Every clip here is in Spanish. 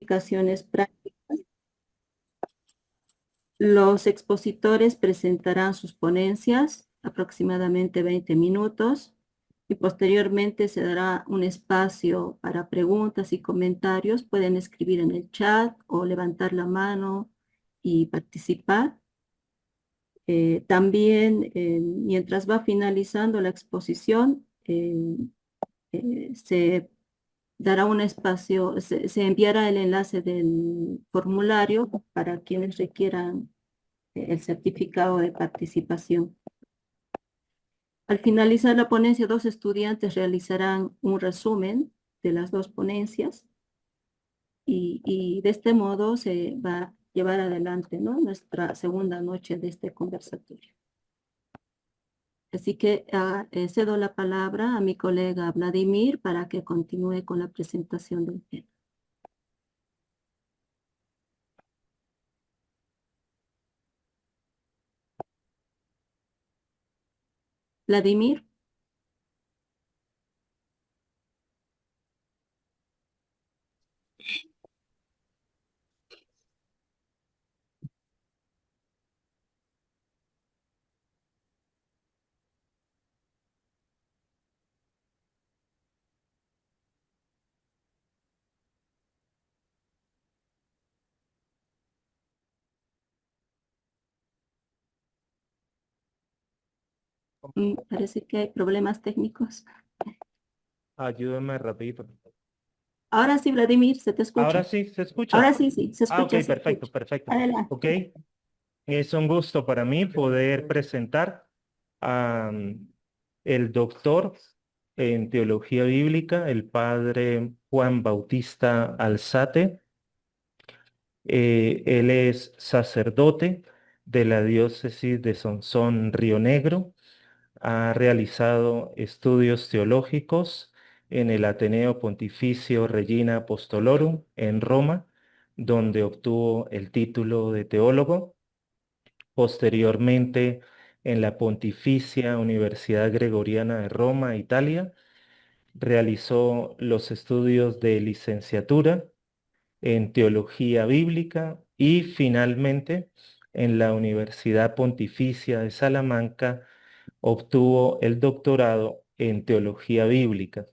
aplicaciones prácticas. Los expositores presentarán sus ponencias, aproximadamente 20 minutos, y posteriormente se dará un espacio para preguntas y comentarios. Pueden escribir en el chat o levantar la mano y participar. También, mientras va finalizando la exposición, se dará un espacio, se enviará el enlace del formulario para quienes requieran el certificado de participación. Al finalizar la ponencia, 2 estudiantes realizarán un resumen de las 2 ponencias y de este modo se va a llevar adelante, ¿no?, nuestra segunda noche de este conversatorio. Así que cedo la palabra a mi colega Vladimir para que continúe con la presentación del tema. Vladimir. Parece que hay problemas técnicos. Ayúdame rapidito. Ahora sí, Vladimir, se te escucha. Ahora sí, ¿se escucha? Ahora sí, sí, se Ok, escucha, se perfecto, escucha. perfecto. Adelante. Ok, es un gusto para mí poder presentar a el doctor en teología bíblica, el padre Juan Bautista Alzate. Él es sacerdote de la diócesis de Sonsón, Río Negro. Ha realizado estudios teológicos en el Ateneo Pontificio Regina Apostolorum en Roma, donde obtuvo el título de teólogo. Posteriormente, en la Pontificia Universidad Gregoriana de Roma, Italia, realizó los estudios de licenciatura en teología bíblica y finalmente en la Universidad Pontificia de Salamanca obtuvo el doctorado en teología bíblica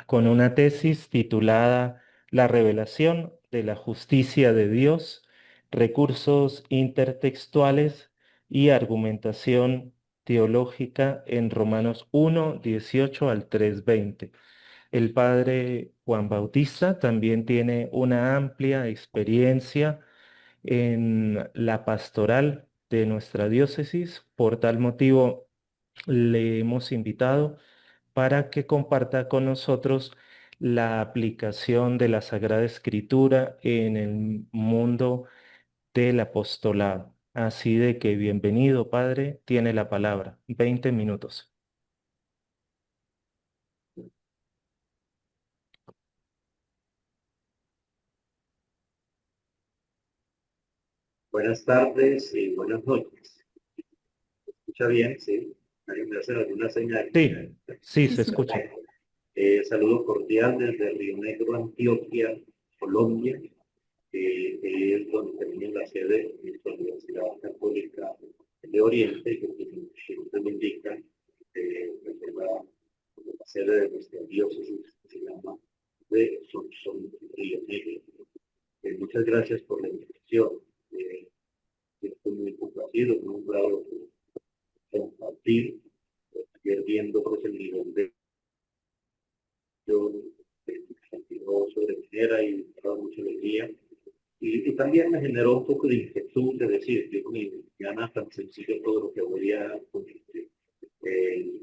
con una tesis titulada La revelación de la justicia de Dios, recursos intertextuales y argumentación teológica en Romanos 1, 18 al 3, 20. El padre Juan Bautista también tiene una amplia experiencia en la pastoral de nuestra diócesis. Por tal motivo, le hemos invitado para que comparta con nosotros la aplicación de la Sagrada Escritura en el mundo del apostolado. Así de que bienvenido, padre, tiene la palabra. 20 minutos. Buenas tardes y buenas noches. ¿Se escucha bien? Sí. ¿Alguien me hace alguna señal? Sí, sí, Sí, se sí. escucha. Saludo cordial desde Río Negro, Antioquia, Colombia, que es donde termina la sede de nuestra Universidad Católica de Oriente, que usted me indica, pues, es la sede de nuestra diócesis, que se llama de Sonsón, Río Negro. Muchas gracias por la invitación. Estoy muy complacido, muy honrado de compartir, viendo pues, el nivel de sentido sobremanera y me daba mucha alegría. Y también me generó un poco de inquietud de decir, Dios mío, ya no es tan sencillo todo lo que voy a compartir.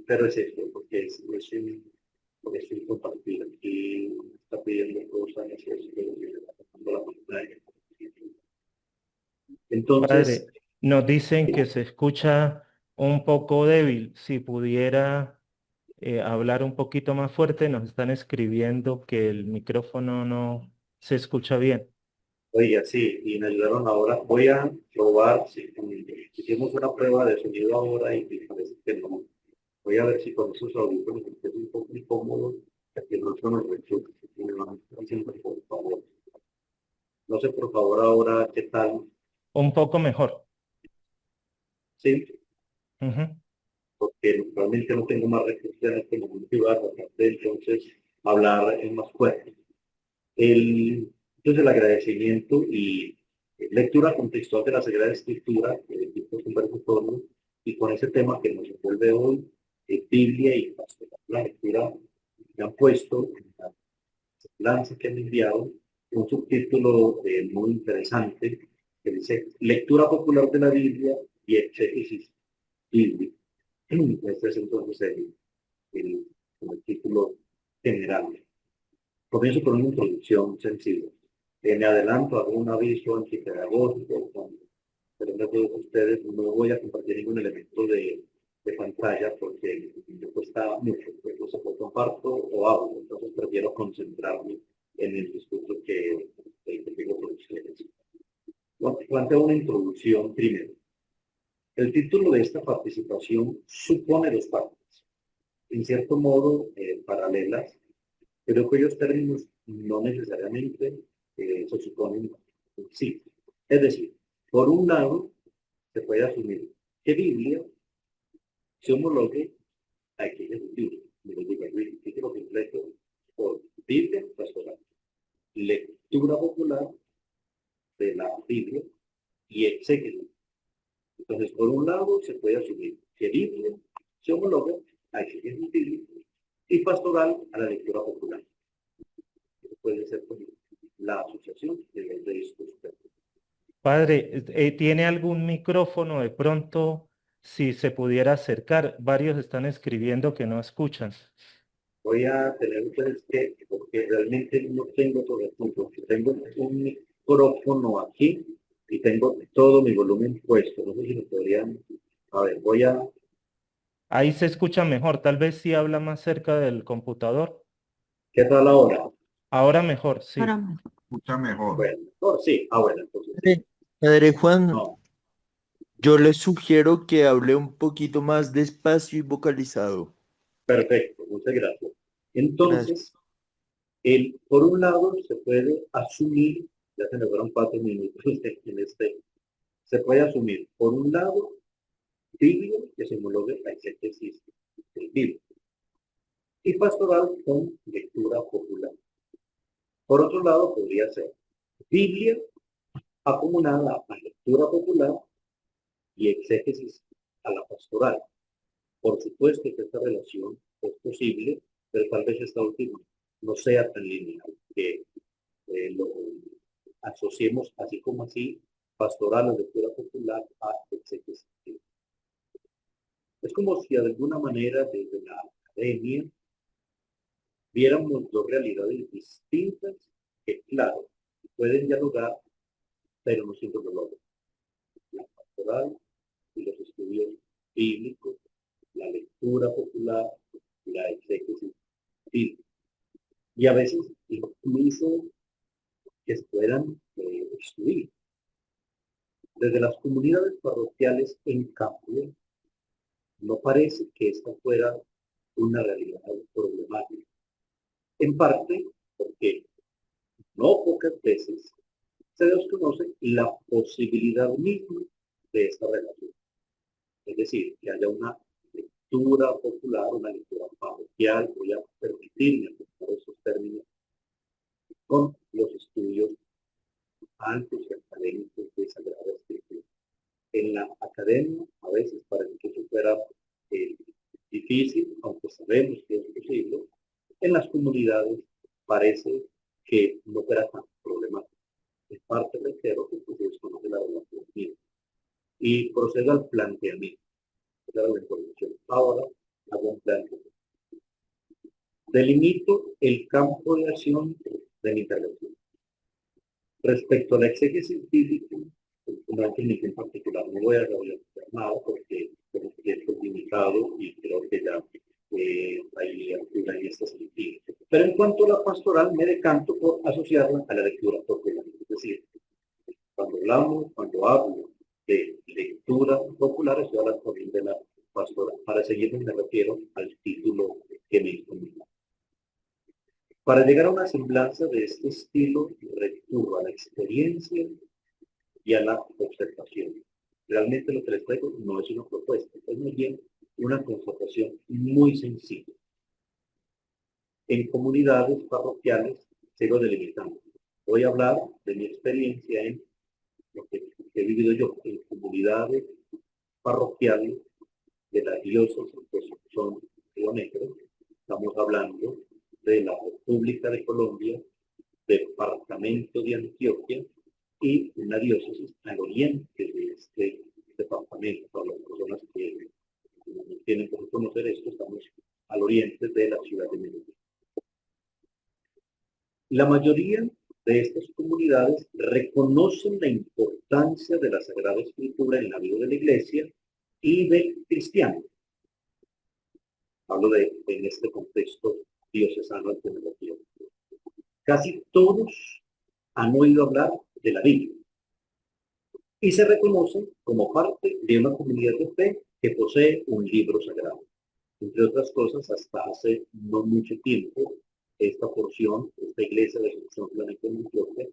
Pero es esto, porque es un compartir. Aquí me está pidiendo cosas, es que está pasando la pantalla. Entonces, Padre, nos dicen que se escucha un poco débil. Si pudiera hablar un poquito más fuerte, nos están escribiendo que el micrófono no se escucha bien. oiga, sí, y me ayudaron ahora. Voy a probar, si hicimos una prueba de sonido ahora y me parece que no. Voy a ver si con esos audífonos es un poco incómodo, que no son los rechazos que me van haciendo, por favor. No sé, por favor, ahora, ¿qué tal? Un poco mejor. Sí, Ujú. porque realmente no tengo más recursos en este momento y voy a tratar de entonces hablar en más fuerte. Entonces, el agradecimiento y lectura contextual de la Sagrada Escritura, el tipo conversatorio, y con ese tema que nos envuelve hoy, Biblia y pastoral. La lectura que han puesto en la semblanza que han enviado, un subtítulo muy interesante que dice Lectura popular de la Biblia y exégesis bíblico. Este es entonces el, el título general. Comienzo con una introducción sencilla. Me adelanto, hago un aviso antipedagógico, pero no todos ustedes, no voy a compartir ningún elemento de pantalla porque me cuesta mucho, entonces o comparto o hablo, entonces prefiero concentrarme en el discurso que tengo con ustedes. Planteo una introducción primero. El título de esta participación supone dos partes, en cierto modo paralelas, pero cuyos términos no necesariamente se suponen sí. Es decir, por un lado, se puede asumir que Biblia se homologue a aquellos libros. Me lo digo, el título completo por Biblia pastoral, lectura popular de la Biblia y exégesis. Entonces, por un lado, se puede asumir que Biblia se homologa a aquellos libros y pastoral a la lectura popular. Puede ser la asociación de estos términos. Padre, ¿tiene algún micrófono de pronto? Si se pudiera acercar, varios están escribiendo que no escuchan. Voy a tener ustedes que, porque realmente no tengo todo el punto. Tengo un micrófono aquí y tengo todo mi volumen puesto. No sé si lo podrían. A ver, voy a. Ahí se escucha mejor, tal vez si habla más cerca del computador. ¿Qué tal ahora? Ahora mejor, Ahora sí. mejor. Escucha mejor. Bueno, sí. Ah, bueno, entonces sí. Padre Juan, No, yo le sugiero que hable un poquito más despacio y vocalizado. perfecto. Muchas gracias. Gracias. Entonces, por un lado, se puede asumir, ya se me fueron 4 minutos en este, se puede asumir, por un lado, Biblia, que se homologue a exégesis del Biblia, y pastoral con lectura popular. Por otro lado, podría ser Biblia acumulada a lectura popular y exégesis a la pastoral. Por supuesto que esta relación es posible, pero tal vez esta última no sea tan lineal, que lo asociemos así como así, pastoral o lectura popular a exégesis. Es como si de alguna manera desde la academia viéramos dos realidades distintas que, claro, pueden dialogar, pero no siempre lo logran. La pastoral y los estudios bíblicos, la lectura popular, la exégesis bíblica. Y a veces incluso que se puedan excluir. Desde las comunidades parroquiales, en cambio, no parece que esta fuera una realidad problemática. En parte porque no pocas veces se desconoce la posibilidad misma de esta relación. Es decir, que haya una lectura popular, una lectura parroquial, voy a permitirme aplicar esos términos, con los estudios altos y académicos de Sagrada Escritura. En la academia, a veces parece que eso fuera difícil, aunque sabemos que es posible. En las comunidades parece que no fuera tan problemático. En parte reitero que se desconoce la relación misma. Y procedo al planteamiento. La información. Ahora hago un planteamiento. Delimito el campo de acción de mi intervención. Respecto a la exégesis bíblica, no hay en particular, no voy a desarrollar nada porque es tiempo limitado y creo que ya hay altura en este sentido. Pero en cuanto a la pastoral, me decanto por asociarla a la lectura popular. Es decir, cuando hablo de lectura popular, estoy hablando también de la pastoral. Para seguir me refiero al título que me encomienda. Para llegar a una semblanza de este estilo, recurro a la experiencia y a la observación. Realmente lo que les traigo no es una propuesta, es muy bien una constatación muy sencilla. En comunidades parroquiales sigo delimitando. Voy a hablar de mi experiencia en lo que he vivido yo en comunidades parroquiales de la diócesis de Son Río Negro. Estamos hablando de la República de Colombia, departamento de Antioquia y una diócesis al oriente de este departamento. Para las personas que no tienen por conocer esto, estamos al oriente de la ciudad de Medellín. La mayoría de estas comunidades reconocen la importancia de la Sagrada Escritura en la vida de la Iglesia y del cristiano. Hablo en este contexto diocesano alternativo. Casi todos han oído hablar de la Biblia y se reconocen como parte de una comunidad de fe que posee un libro sagrado. Entre otras cosas, hasta hace no mucho tiempo, esta porción, esta iglesia de San Planeta en Antioquia,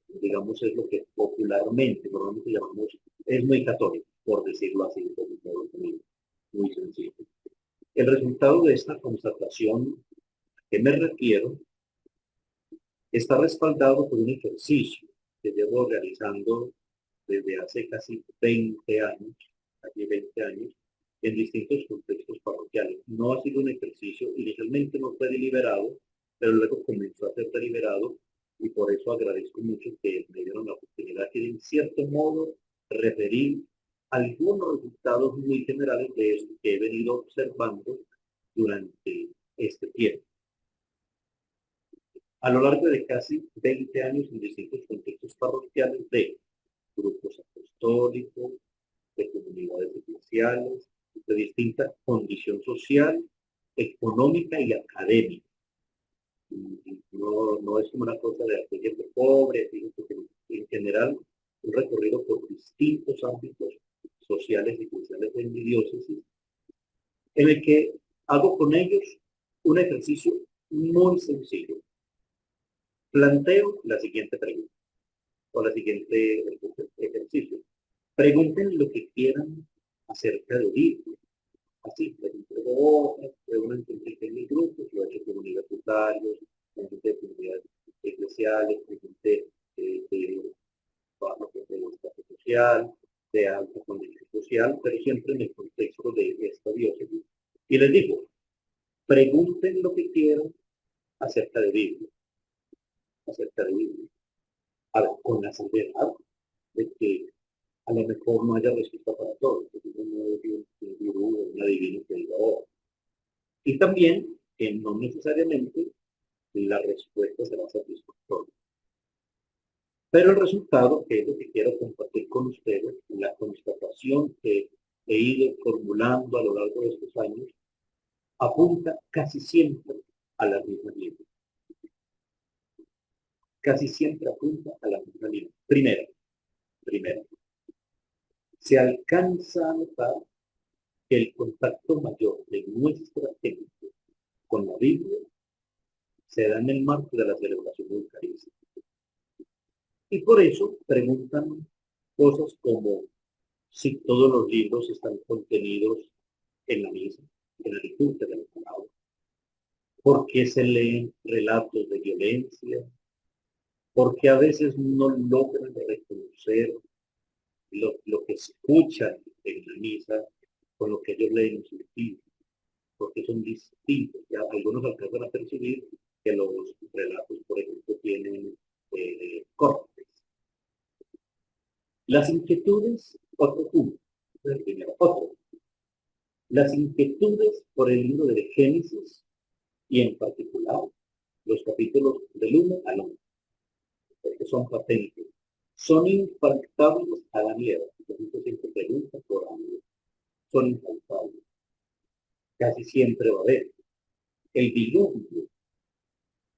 digamos, es lo que normalmente llamamos, es muy católico, por decirlo así, por un modo muy sencillo. El resultado de esta constatación a que me refiero está respaldado por un ejercicio que llevo realizando desde hace casi 20 años, en distintos contextos parroquiales. No ha sido un ejercicio, inicialmente no fue deliberado, pero luego comenzó a ser deliberado y por eso agradezco mucho que me dieron la oportunidad de, en cierto modo, referir algunos resultados muy generales de esto que he venido observando durante este tiempo. A lo largo de casi 20 años en distintos contextos parroquiales de grupos apostólicos, de comunidades eclesiales, de distinta condición social, económica y académica. No es como una cosa de gente pobre, sino que en general un recorrido por distintos ámbitos sociales y eclesiales de mi diócesis, en el que hago con ellos un ejercicio muy sencillo. Planteo la siguiente pregunta, o la siguiente ejercicio. Pregunten lo que quieran acerca de Biblia. Así, les entrego hojas, reúnen en mis grupos, lo he hecho con universitarios, con gente de comunidades eclesiales, con gente de estatus social, de alta condición social, pero siempre en el contexto de esta diócesis. Y les digo, pregunten lo que quieran acerca de Biblia. A ver, con la salvedad de que a lo mejor no haya respuesta para todos, porque no es un gurú, un adivino que diga, oh. Y también que no necesariamente la respuesta será satisfactoria. Pero el resultado, que es lo que quiero compartir con ustedes, la constatación que he ido formulando a lo largo de estos años, apunta casi siempre a la misma línea. Casi siempre apunta a la misma línea. Primero, se alcanza a notar que el contacto mayor de nuestra gente con la Biblia se da en el marco de la celebración eucarística. Y por eso preguntan cosas como si todos los libros están contenidos en la misa, en la liturgia de la palabra. ¿Por qué se leen relatos de violencia? ¿Por qué a veces no logran reconocer lo que escuchan en la misa con lo que ellos leen en su libro? Porque son distintos. Ya algunos alcanzan a percibir que los relatos, por ejemplo, tienen cortes. Las inquietudes, otro punto. Primero, otro. Las inquietudes por el libro de Génesis y en particular los capítulos del 1 al 11, porque son patentes, son infaltables a la mierda. La gente siempre pregunta por algo. Son infaltables. Casi siempre va a haber. El diluvio,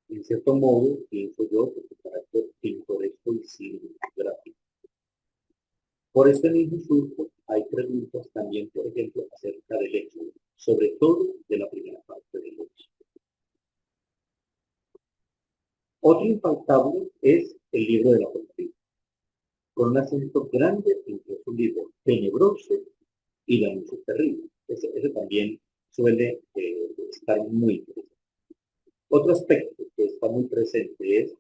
en cierto modo, pienso yo, por su carácter pintoresco y cinematográfico. Por este mismo surco hay preguntas también, por ejemplo, acerca del Éxodo, sobre todo de la primera parte del Éxodo. Otro infaltable es el libro del Apocalipsis, con un acento grande entre su libro tenebroso y la anuncio terrible. Ese también suele estar muy presente. Otro aspecto que está muy presente es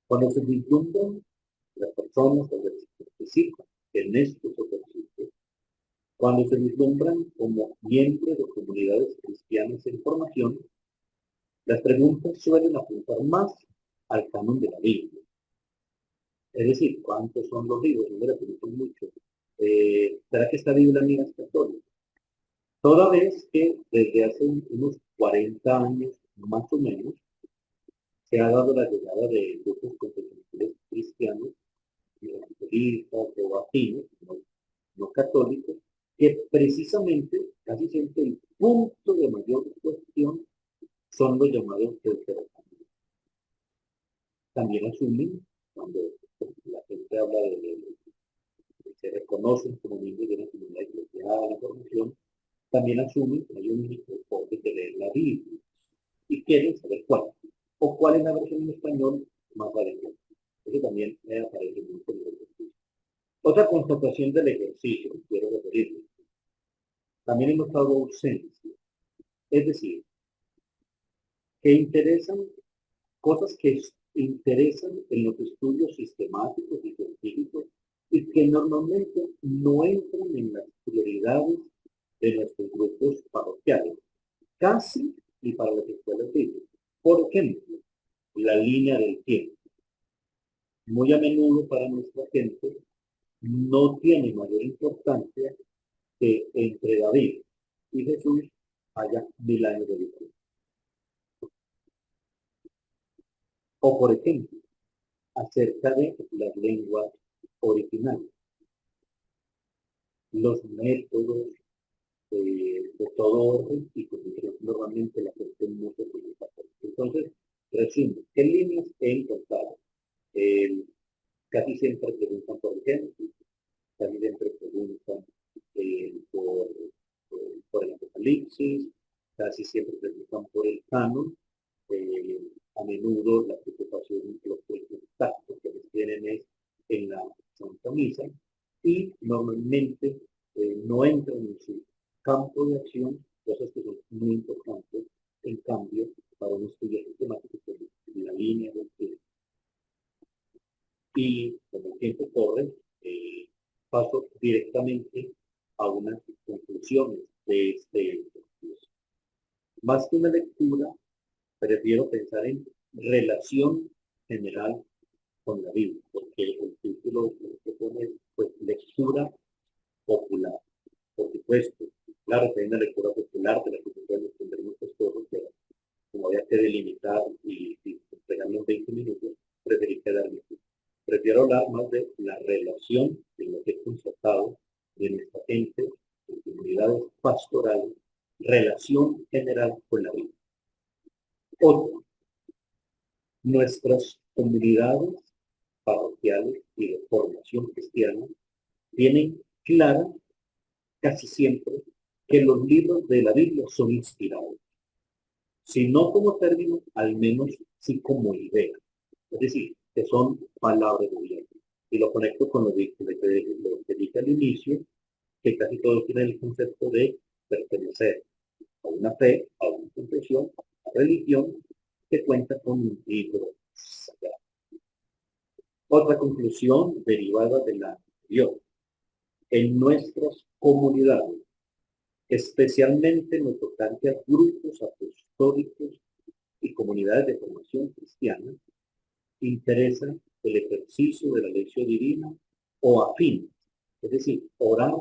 cuando se vislumbran las personas que participan en estos ejercicios, cuando se vislumbran como miembros de comunidades cristianas en formación, las preguntas suelen apuntar más al canon de la Biblia. Es decir, ¿cuántos son los libros? Yo me la pregunto mucho. ¿Será que esta Biblia mía es católica? Toda vez que desde hace unos 40 años, más o menos, se ha dado la llegada de grupos confesionales cristianos, evangelistas o afines, no católicos, que precisamente, casi siempre el punto de mayor cuestión son los llamados deuterocanónicos. También asumen, cuando la gente habla de se reconocen como miembros de una comunidad eclesial, la formación, también asumen que hay un único orden de leer la Biblia y quieren saber cuál, o cuál es la versión en español más adecuada. Eso también me aparece mucho en el ejercicio. Otra constatación del ejercicio, quiero referirme, también hemos dado ausencia, es decir, que interesan cosas que interesan en los estudios sistemáticos y científicos y que normalmente no entran en las prioridades de nuestros grupos parroquiales, casi y para las escuelas bíblicas. Por ejemplo, la línea del tiempo. Muy a menudo para nuestra gente no tiene mayor importancia que entre David y Jesús haya 1000 años de diferencia. O por ejemplo, acerca de las lenguas originales, los métodos de todo orden y pues normalmente la gente no se preocupa. Entonces, resumo, ¿qué líneas he encontrado? Casi siempre preguntan por ejemplo, casi siempre preguntan por el Apocalipsis, casi siempre preguntan por el canon. A menudo la preocupación, los contactos que les tienen es en la Santa Misa y normalmente no entran en su campo de acción cosas que son muy importantes, en cambio, para un estudio sistemático, la línea del tiempo. Y como el tiempo corre, paso directamente a unas conclusiones de este ejercicio. Más que una lectura, prefiero pensar en relación general con la Biblia, porque el título que pone pues lectura popular. Por supuesto, claro que hay una lectura popular de la que se pueden entender muchas cosas, pero como había que delimitar y entregarme en 20 minutos, prefiero hablar más de la relación de lo que he constatado de nuestra gente, en comunidades pastorales, relación general con la Biblia. Otro, nuestras comunidades parroquiales y de formación cristiana tienen clara casi siempre que los libros de la Biblia son inspirados. Si no como término, al menos sí como idea. Es decir, que son palabras de Dios. Y lo conecto con lo que dije al inicio, que casi todos tienen el concepto de pertenecer a una fe, a una confesión, a una religión que cuenta con un libro sagrado. Otra conclusión derivada de la anterior. En nuestras comunidades, especialmente en lo tocante a grupos apostólicos y comunidades de formación cristiana, interesa el ejercicio de la lección divina o afín, es decir, orar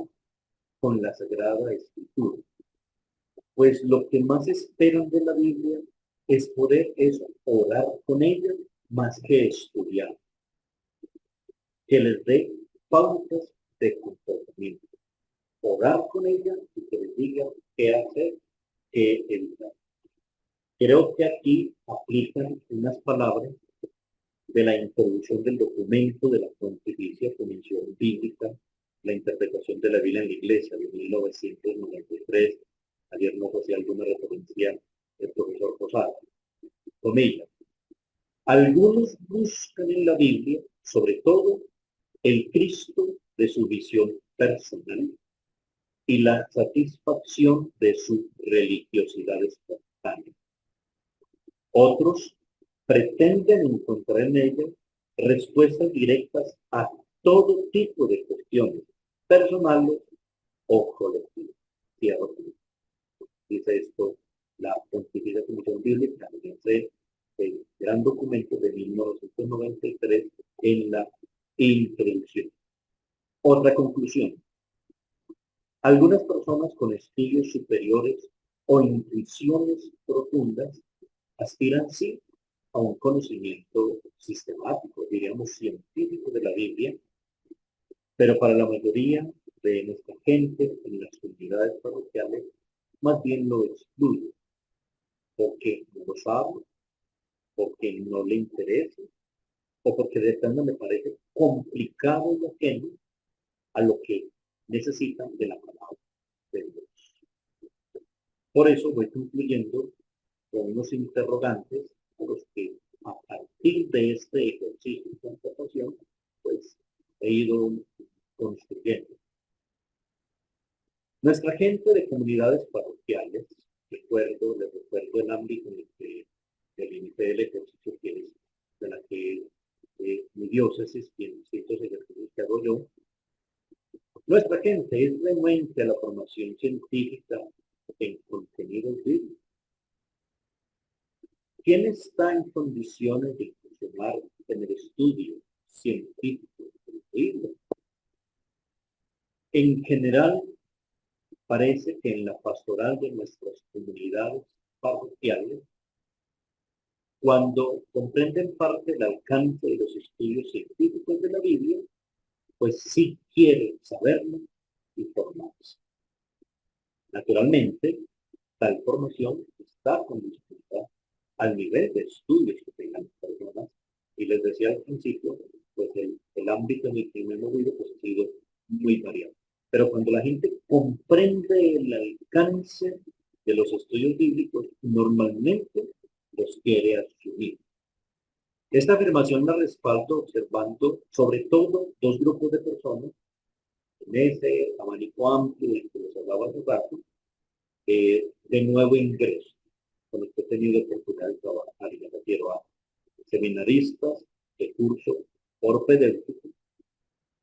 con la Sagrada Escritura. Pues lo que más esperan de la Biblia es poder eso, orar con ella más que estudiar, que les dé pautas de comportamiento. Orar con ella y que les diga qué hacer, qué evitar. Creo que aquí aplican unas palabras de la introducción del documento de la Pontificia Comisión Bíblica, la interpretación de la Biblia en la Iglesia de 1993. Ayer no hacía alguna referencia el profesor Posada. Comillas. Algunos buscan en la Biblia, sobre todo, el Cristo de su visión personal y la satisfacción de su religiosidad espontánea. Otros pretenden encontrar en ella respuestas directas a todo tipo de cuestiones personales o colectivas. Cierro. Dice esto la Pontificia Comisión Bíblica en el gran documento de 1993 en la introducción. Otra conclusión. Algunas personas con estudios superiores o intuiciones profundas aspiran sí a un conocimiento sistemático, diríamos científico de la Biblia, pero para la mayoría de nuestra gente en las comunidades parroquiales, más bien lo excluye, porque no lo sabe, porque no le interesa, o porque de plano le parece complicado y ajeno a lo que necesitan de la palabra de Dios. Por eso voy concluyendo con unos interrogantes a los que a partir de este ejercicio de constatación, pues he ido construyendo. Nuestra gente de comunidades parroquiales, les recuerdo el ámbito en el que delimité el ejercicio que es de la que mi diócesis y en distintos ejercicios que hago yo. Nuestra gente es renuente a la formación científica en contenidos bíblicos. ¿Quién está en condiciones de funcionar en el estudio científico del libro? En general, parece que en la pastoral de nuestras comunidades parroquiales, cuando comprenden parte del alcance de los estudios científicos de la Biblia, pues sí quieren saberlo y formarse. Naturalmente, tal formación está condicionada al nivel de estudios que tengan las personas, y les decía al principio, pues el ámbito en el que me he movido pues, ha sido muy variado. Pero cuando la gente comprende el alcance de los estudios bíblicos, normalmente los quiere asumir. Esta afirmación la respaldo observando sobre todo dos grupos de personas en ese abanico amplio del que les hablaba hace rato, de nuevo ingreso, con los que he tenido oportunidad de trabajar, y me refiero a seminaristas de curso propedéutico,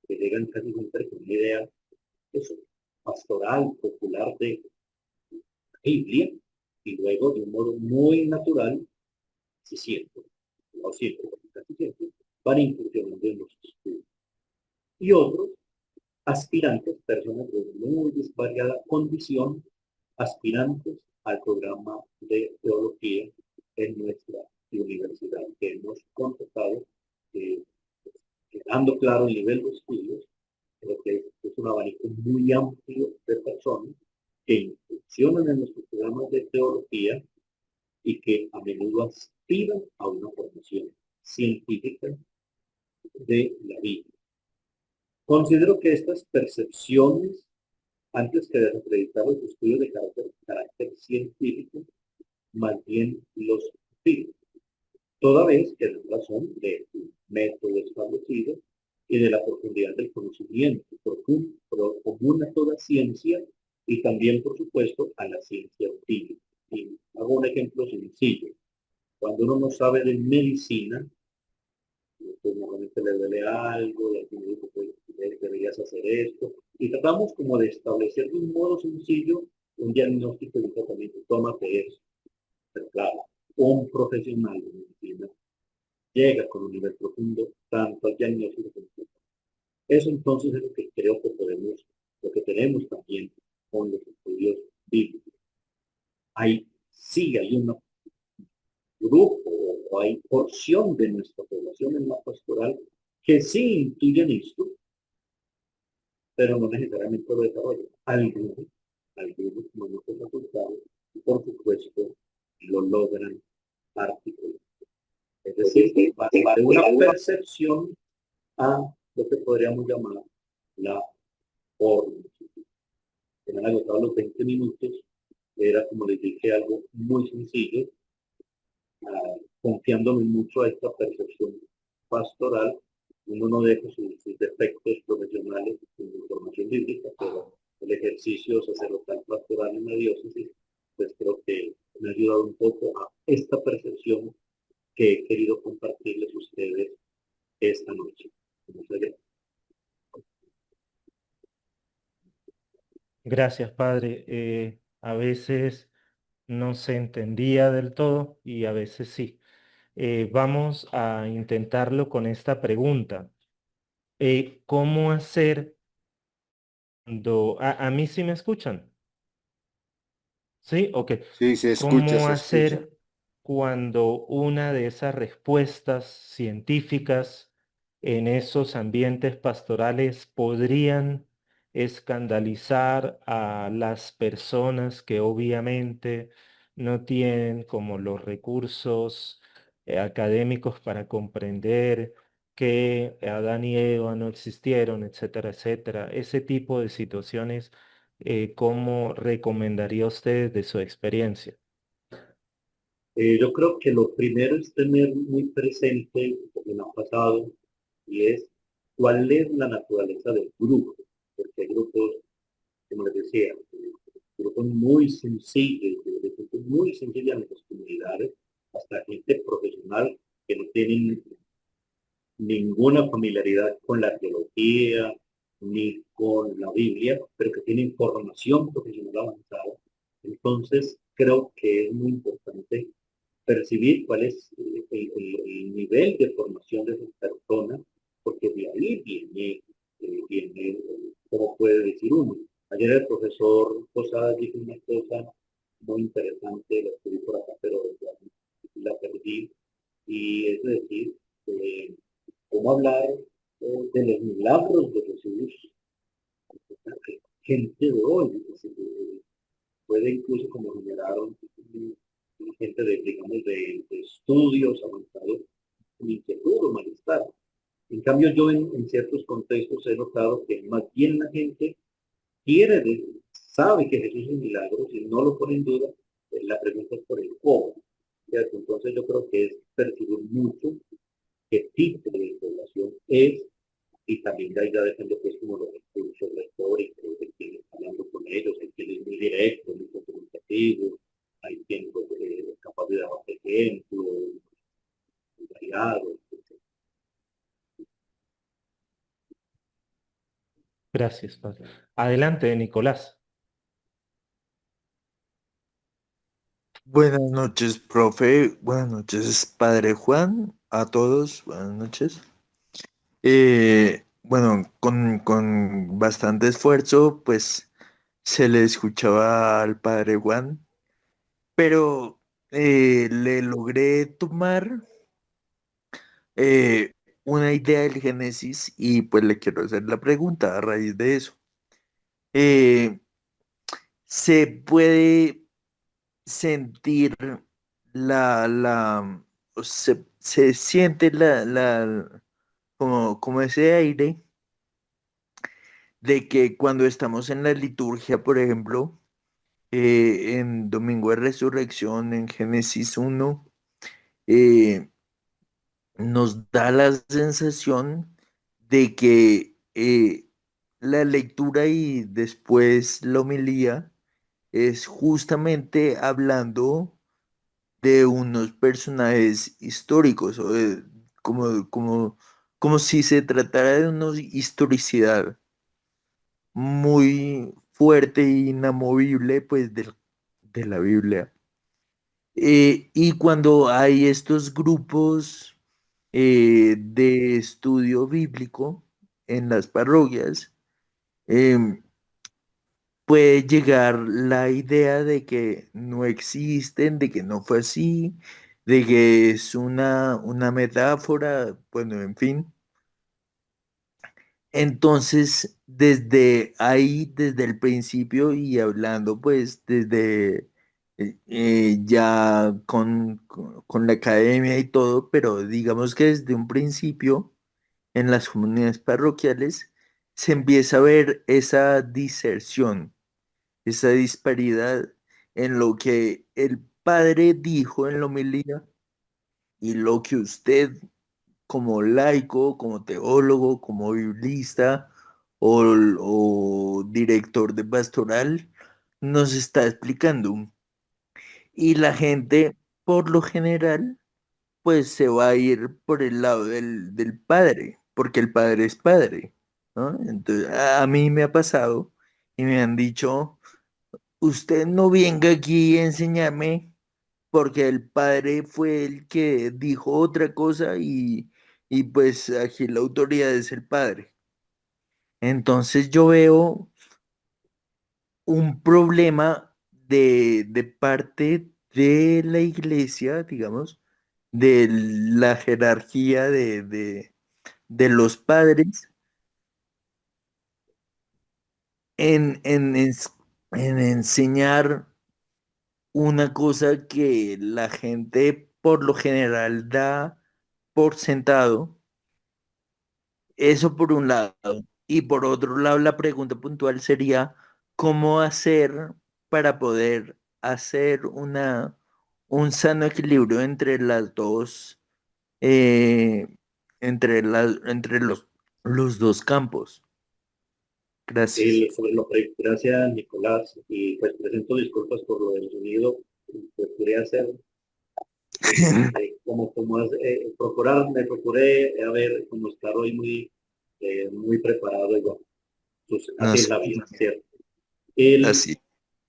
que llegan casi siempre con una idea eso, pastoral, popular de Biblia, y luego de un modo muy natural, si siempre, no siempre, casi siempre, van incursionando en los estudios. Y otros, aspirantes, personas de muy variada condición, aspirantes al programa de teología en nuestra universidad, que hemos contestado, quedando claro el nivel de estudios, creo que es un abanico muy amplio de personas que incursionan en nuestros programas de teología y que a menudo aspiran a una formación científica de la Biblia. Considero que estas percepciones, antes que desacreditar los estudios de carácter científico, más bien los piden, toda vez que dan razón del método establecido y de la profundidad del conocimiento común a toda ciencia y también, por supuesto, a la ciencia empírica. Y hago un ejemplo sencillo. Cuando uno no sabe de medicina, pues normalmente le duele algo, y alguien dice, pues deberías hacer esto, y tratamos como de establecer de un modo sencillo un diagnóstico y un tratamiento. Tómate eso. Pero claro, un profesional de medicina llega con un nivel profundo tanto al diagnóstico como al. Eso entonces es lo que creo que podemos, lo que tenemos también con los estudios bíblicos. Sí hay un grupo o hay porción de nuestra población en la pastoral que sí intuyen esto, pero no necesariamente lo desarrollan. Algunos como nuestros resultados, por supuesto, lo logran articular. Es decir, que pasa de una percepción a lo que podríamos llamar la forma. Se me han agotado los 20 minutos, era como les dije algo muy sencillo. confiándome mucho a esta percepción pastoral, uno no deja sus defectos profesionales en la formación bíblica, pero el ejercicio sacerdotal pastoral en la diócesis, pues creo que me ha ayudado un poco a esta percepción que he querido compartirles a ustedes esta noche. Muchas gracias. Gracias, padre. A veces no se entendía del todo y a veces sí. Vamos a intentarlo con esta pregunta. ¿Cómo hacer cuando... A mí sí me escuchan? ¿Sí? Ok. Sí, se escucha, ¿Cómo se escucha. hacer cuando una de esas respuestas científicas en esos ambientes pastorales podrían escandalizar a las personas que obviamente no tienen como los recursos académicos para comprender que Adán y Eva no existieron, etcétera, etcétera? Ese tipo de situaciones, ¿cómo recomendaría usted de su experiencia? Yo creo que lo primero es tener muy presente lo que me ha pasado y es cuál es la naturaleza del grupo, porque hay grupos, como les decía, grupos muy sencillos, de gente muy sencilla en las comunidades, hasta gente profesional que no tienen ninguna familiaridad con la teología ni con la Biblia, pero que tienen formación profesional avanzada. Entonces, creo que es muy importante percibir cuál es el nivel de formación de esas personas, porque de ahí viene cómo puede decir uno. Ayer el profesor Posada dijo una cosa muy interesante, la escribí por acá, pero ya la perdí, y es decir, cómo hablar de los milagros de Jesús, gente de hoy, puede incluso como generaron gente de, digamos, de estudios avanzados, inquietud o malestar. En cambio, yo en ciertos contextos he notado que más bien la gente sabe que Jesús es un milagro, si no lo pone en duda, la pregunta es por el cómo. ¿Cierto? Entonces yo creo que es percibir mucho qué tipo de población es, y también de ahí ya depende pues como los recursos retóricos de quien está hablando con ellos, hay quien es muy directo, muy comunicativo, hay quien pues, es capaz de dar ejemplos, muy variados. Gracias, padre. Adelante, Nicolás. Buenas noches, profe. Buenas noches, padre Juan. A todos, buenas noches. Bueno, con bastante esfuerzo, pues se le escuchaba al padre Juan, pero le logré tomar eh, una idea del Génesis y pues le quiero hacer la pregunta a raíz de eso. Eh, ¿Se puede sentir o se siente como ese aire de que cuando estamos en la liturgia, por ejemplo, en Domingo de Resurrección, en Génesis 1, eh, nos da la sensación de que la lectura y después la homilía es justamente hablando de unos personajes históricos, como, como, como si se tratara de una historicidad muy fuerte e inamovible, pues, de la Biblia. Y cuando hay estos grupos de estudio bíblico en las parroquias, em, puede llegar la idea de que no existen, de que no fue así, de que es una metáfora, bueno, en fin. Entonces, desde ahí, desde el principio y hablando pues desde ya con la academia y todo, pero digamos que desde un principio en las comunidades parroquiales se empieza a ver esa diserción, esa disparidad en lo que el padre dijo en la homilía y lo que usted como laico, como teólogo, como biblista o director de pastoral nos está explicando. Y la gente, por lo general, pues se va a ir por el lado del padre, porque el padre es padre, ¿no? Entonces, a mí me ha pasado y me han dicho, usted no venga aquí a enseñarme porque el padre fue el que dijo otra cosa y pues aquí la autoridad es el padre. Entonces yo veo un problema de parte de la iglesia, digamos, de la jerarquía de los padres en, en, ens- en enseñar una cosa que la gente por lo general da por sentado. Eso por un lado. Y por otro lado, la pregunta puntual sería, ¿cómo hacer para poder hacer un sano equilibrio entre las dos, eh, entre los dos campos? Gracias. Gracias, Nicolás, y pues presento disculpas por lo del sonido. Procuré hacer, me procuré, a ver, como estar hoy muy preparado, y bueno, pues, No así es sé, la vida, ¿cierto? El, así.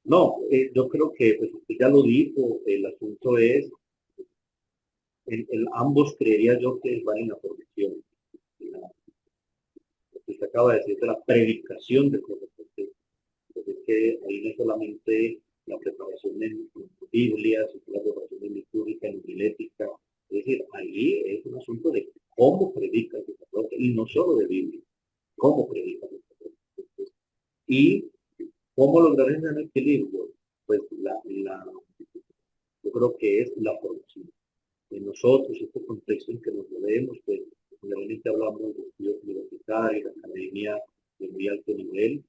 no, yo creo que, pues usted ya lo dijo, el asunto es, ambos creería yo que van en la formación. Lo que usted acaba de decir de la predicación de cosas. Pues es que ahí no es solamente la preparación en Biblia, sino la preparación en litúrgica, en homilética. Es decir, ahí es un asunto de cómo predica el sacerdote, y no solo de Biblia, cómo predica el sacerdote. Y cómo lograr ese equilibrio, pues yo creo que es la formación. En nosotros, este contexto en que nos movemos, pues generalmente hablamos de estudios universitarios, de academia de muy alto nivel,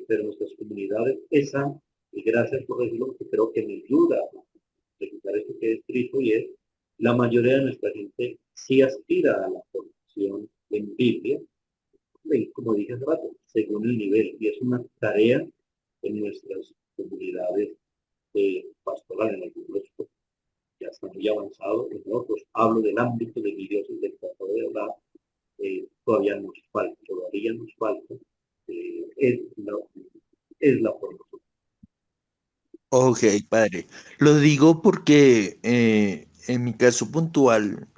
pero nuestras comunidades, y gracias por decirlo, porque creo que me ayuda a precisar esto que he escrito, y es, la mayoría de nuestra gente sí aspira a la formación en Biblia, y como dije hace rato, según el nivel, y es una tarea en nuestras comunidades pastorales, en algunos ya está muy avanzado, en otros hablo del ámbito de mi diócesis del Paso de verdad, todavía nos falta, es la formación. Ok, padre. Lo digo porque en mi caso puntual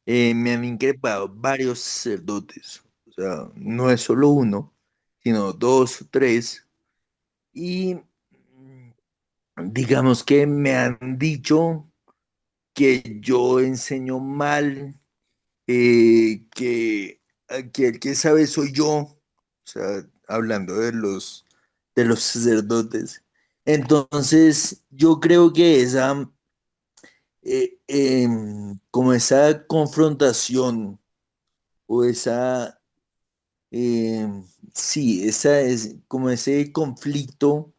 me han increpado varios sacerdotes. O sea, no es solo uno, sino dos o tres. Y digamos que me han dicho que yo enseño mal, que el que sabe soy yo. O sea, hablando de los sacerdotes. Entonces, yo creo que como esa confrontación o sí, esa es como ese conflicto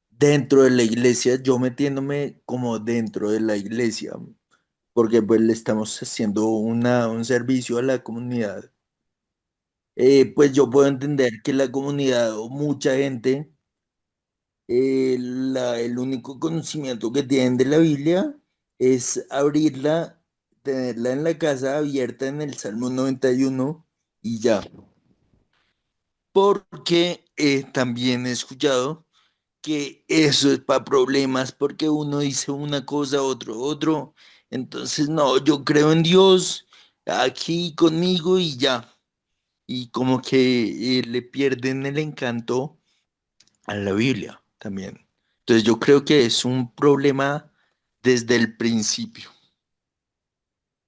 dentro de la iglesia, yo metiéndome como dentro de la iglesia, porque pues le estamos haciendo un servicio a la comunidad. Pues yo puedo entender que la comunidad o mucha gente, el único conocimiento que tienen de la Biblia es abrirla, tenerla en la casa abierta en el Salmo 91 y ya. Porque también he escuchado que eso es para problemas, porque uno dice una cosa, otro. Entonces, no, yo creo en Dios aquí conmigo y ya. Y como que le pierden el encanto a la Biblia también. Entonces, yo creo que es un problema desde el principio.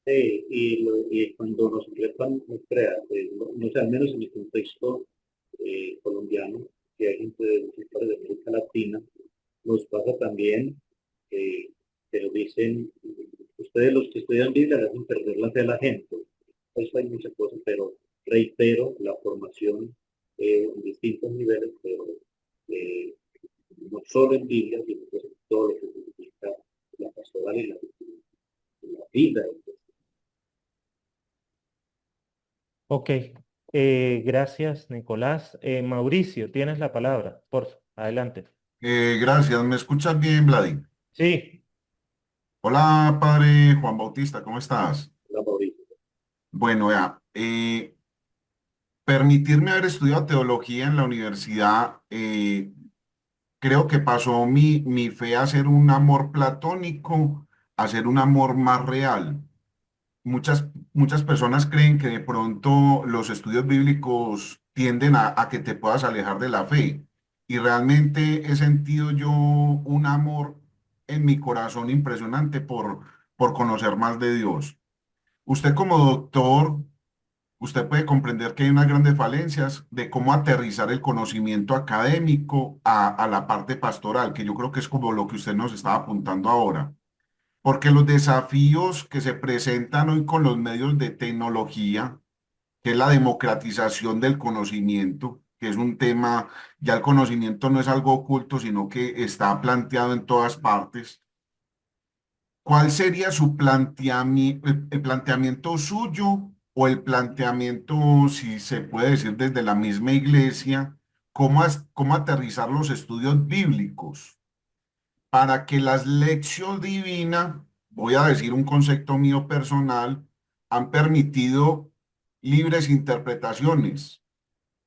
Y cuando nos increpan, nos crea, no sé, al menos en mi contexto colombiano, que hay gente de muchas partes de América Latina, nos pasa también que nos dicen, ustedes los que estudian Biblia le hacen perder la fe a la gente. Pues hay muchas cosas, pero reitero la formación en distintos niveles, pero eh, no solo en Biblia, sino pues en todo lo que significa la pastoral y la vida. Ok, gracias, Nicolás. Mauricio, tienes la palabra, por favor, adelante. Gracias, ¿me escuchas bien, Vladimir? Sí, Hola, padre Juan Bautista, ¿cómo estás? La Mauricio. Bueno, vea, permitirme haber estudiado teología en la universidad, creo que pasó mi fe a ser un amor platónico a ser un amor más real. Muchas personas creen que de pronto los estudios bíblicos tienden a que te puedas alejar de la fe. Y realmente he sentido yo un amor en mi corazón impresionante por conocer más de Dios. Usted como doctor, usted puede comprender que hay unas grandes falencias de cómo aterrizar el conocimiento académico a la parte pastoral, que yo creo que es como lo que usted nos estaba apuntando ahora. Porque los desafíos que se presentan hoy con los medios de tecnología, que es la democratización del conocimiento, que es un tema, ya el conocimiento no es algo oculto, sino que está planteado en todas partes. ¿Cuál sería su planteamiento, el planteamiento suyo o el planteamiento, si se puede decir desde la misma iglesia, cómo aterrizar los estudios bíblicos para que las lecciones divinas, voy a decir un concepto mío personal, han permitido libres interpretaciones,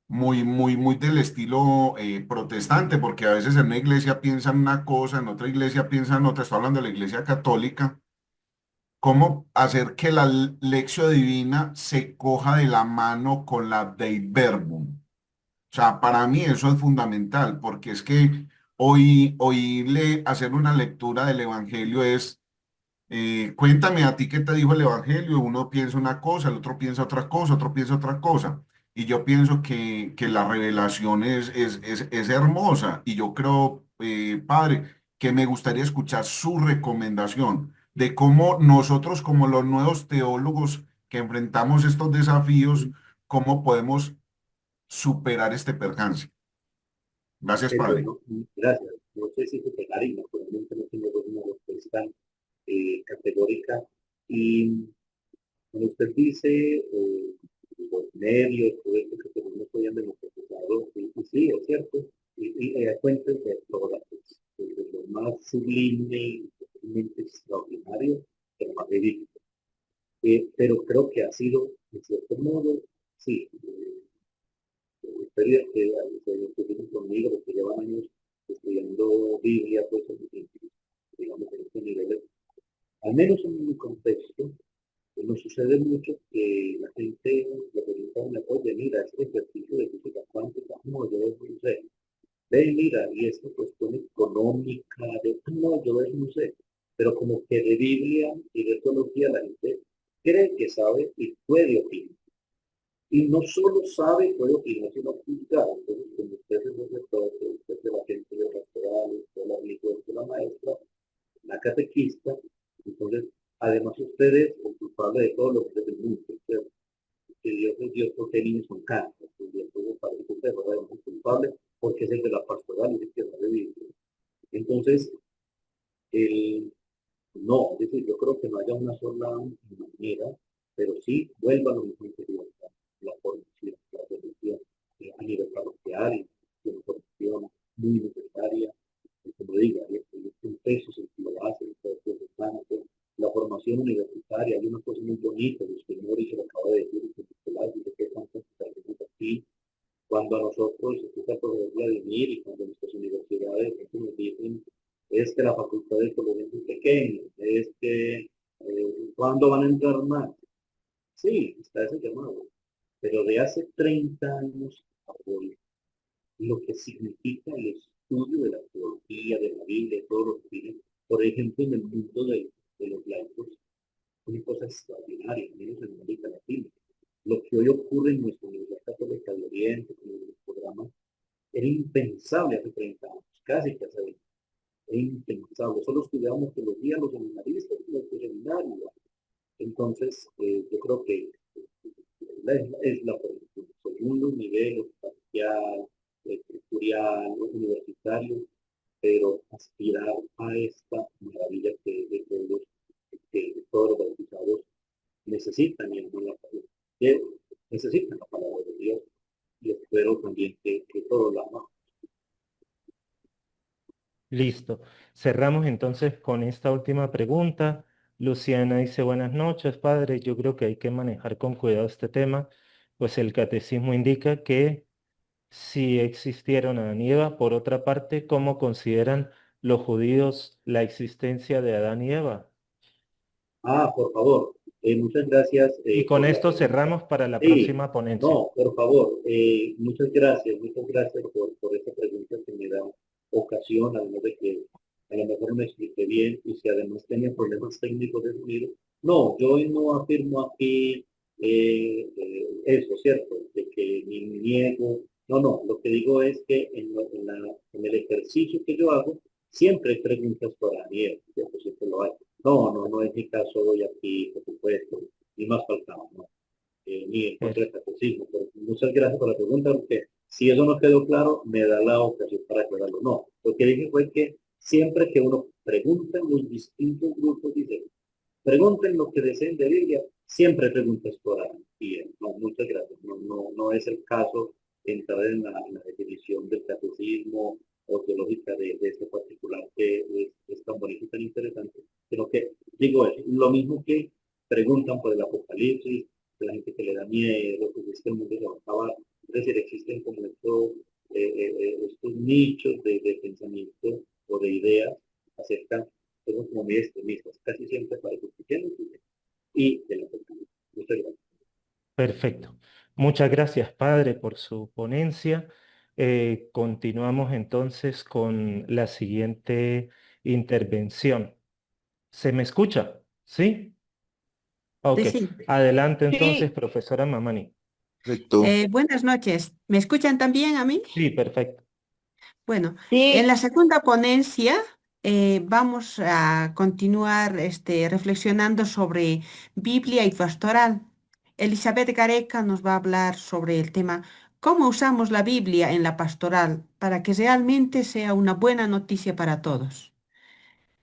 muy del estilo protestante, porque a veces en una iglesia piensan una cosa, en otra iglesia piensan otra, estoy hablando de la iglesia católica, cómo hacer que la lección divina se coja de la mano con la Dei Verbum. O sea, para mí eso es fundamental, porque es que oírle hacer una lectura del Evangelio es, cuéntame a ti qué te dijo el Evangelio, uno piensa una cosa, el otro piensa otra cosa, otro piensa otra cosa. Y yo pienso que la revelación es hermosa y yo creo, padre, que me gustaría escuchar su recomendación de cómo nosotros, como los nuevos teólogos que enfrentamos estos desafíos, cómo podemos superar este percance. Gracias, padre. Bueno, gracias. No sé si te pegaría, probablemente no tengo una respuesta categórica. Y cuando usted dice los medios, todo esto que tenemos hoy en democratizado, y sí, es cierto, y fuentes de todas, desde lo más sublime y realmente extraordinario, que lo más ridículo. Pero creo que ha sido, de cierto modo, sí, ustedes que tienen conmigo, los que llevan años estudiando Biblia, pues, digamos, en este nivel, al menos en mi contexto, nos sucede mucho que la gente le pregunta a una oye, mira, este ejercicio de física cuántica, no, yo eso no sé. Ve, mira, y esta cuestión económica, no, yo eso no sé. Pero como que de Biblia y de teología la gente cree que sabe y puede opinar. Y no solo sabe, puede opinar, sino juzgar. Entonces, como usted es el rector, usted es la gente de pastoral, usted es la amigo, usted es la maestra, la catequista, entonces, además usted es el culpable de todo lo que es el mundo. Que Dios es Dios porque hay niños con cáncer, que Dios es padre que usted es culpable porque es el de la pastoral y es el que sabe vivir. Entonces, no, es decir, yo creo que no haya una sola manera, pero sí vuelva a lo mismo que Dios, la formación, la formación a nivel parroquial, una formación muy necesaria, como diga, es un peso se lo hace, la formación universitaria, hay una cosa muy bonita, el señor y se lo acaba de decir, dice que tantas aquí, cuando a nosotros, el profesor Vladimir y cuando nuestras universidades nos dicen es que la facultad de ecología es muy pequeña, es que ¿cuándo van a entrar más? Sí, está ese llamado, pero de hace 30 años a hoy, lo que significa el estudio de la teología, de la Biblia, de todos los fines, por ejemplo, en el mundo de los laicos, una cosa extraordinaria, menos en América Latina. Lo que hoy ocurre en nuestra Universidad Católica de Oriente, con los programas, era impensable hace 30 años, casi que hace 20. Era impensable. Solo estudiábamos teología, los seminaristas, los seminarios. Entonces, yo creo que es la formación. Segundo nivel, espacial, estructural, universitario, pero aspirar a esta maravilla que es de todos los bautizados necesitan que necesitan la palabra de Dios y espero también que todos la aman. Listo. Cerramos entonces con esta última pregunta. Luciana dice, buenas noches, padre. Yo creo que hay que manejar con cuidado este tema, pues el catecismo indica que si existieron Adán y Eva, por otra parte, ¿cómo consideran los judíos la existencia de Adán y Eva? Por favor, muchas gracias Y con por la esto pregunta. cerramos para la Sí, próxima ponencia. no, por favor, muchas gracias por esta pregunta que me da ocasión, además de que a lo mejor me expliqué bien y si además tenía problemas técnicos de sonido. No, yo hoy no afirmo aquí eso, ¿cierto? De que ni niego. No, no, lo que digo es que en el ejercicio que yo hago, siempre hay preguntas para mí, ¿cierto? Siempre lo hay. No, no, no es mi caso hoy aquí, por supuesto, ni más faltaba, ¿no? Ni en contra Per- del catecismo. Pero muchas gracias por la pregunta, porque si eso no quedó claro, me da la ocasión para aclararlo. No, lo que dije fue que siempre que uno pregunta en los distintos grupos, dice, pregunten lo que deseen de Biblia, siempre preguntas por ahí. Bien, no, muchas gracias. No, no, no es el caso entrar en la definición del catecismo o teológica de este particular que es tan bonito y tan interesante, sino que digo es lo mismo que preguntan por el Apocalipsis, de la gente que le da miedo, que dice que el mundo se va a acabar. Es decir, existen como estos nichos de pensamiento o de ideas acerca somos como muy extremistas, casi siempre para discutir y de la cultura. Muchas gracias. Perfecto. Muchas gracias, padre, por su ponencia. Continuamos entonces con la siguiente intervención. ¿Se me escucha? ¿Sí? Ok. Sí, sí. Adelante entonces, Sí. profesora Mamani. Perfecto. Buenas noches. ¿Me escuchan también a mí? Sí, perfecto. Bueno, en Sí, la segunda ponencia vamos a continuar reflexionando sobre Biblia y pastoral. Elizabeth Gareca nos va a hablar sobre el tema ¿cómo usamos la Biblia en la pastoral para que realmente sea una buena noticia para todos?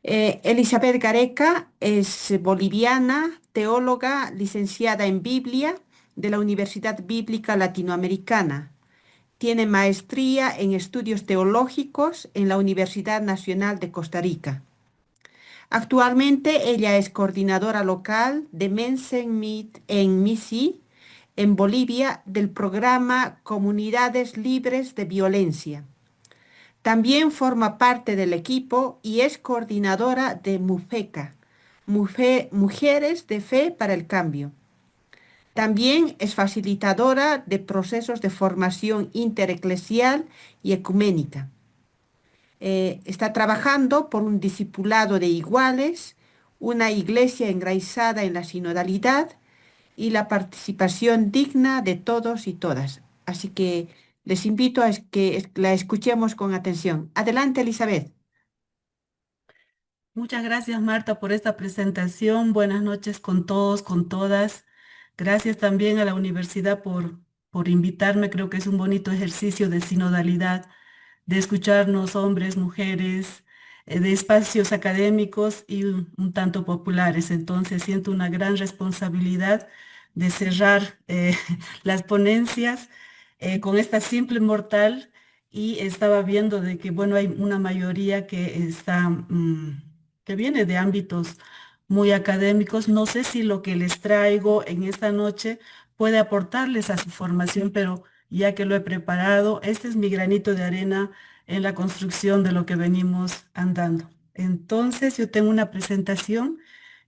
Elizabeth Gareca es boliviana, teóloga, licenciada en Biblia de la Universidad Bíblica Latinoamericana. Tiene maestría en estudios teológicos en la Universidad Nacional de Costa Rica. Actualmente ella es coordinadora local de Mensenmit en Misi, en Bolivia, del programa Comunidades Libres de Violencia. También forma parte del equipo y es coordinadora de MUFECA, Mujeres de Fe para el Cambio. También es facilitadora de procesos de formación intereclesial y ecuménica. Está trabajando por un discipulado de iguales, una iglesia enraizada en la sinodalidad y la participación digna de todos y todas. Así que les invito a que la escuchemos con atención. Adelante, Elizabeth. Muchas gracias, Marta, por esta presentación. Buenas noches con todos, con todas. Gracias también a la universidad por invitarme. Creo que es un bonito ejercicio de sinodalidad, de escucharnos hombres, mujeres, de espacios académicos y un tanto populares. Entonces siento una gran responsabilidad de cerrar las ponencias con esta simple mortal y estaba viendo de que, bueno, hay una mayoría que está, que viene de ámbitos muy académicos. No sé si lo que les traigo en esta noche puede aportarles a su formación, pero ya que lo he preparado, este es mi granito de arena en la construcción de lo que venimos andando. Entonces, yo tengo una presentación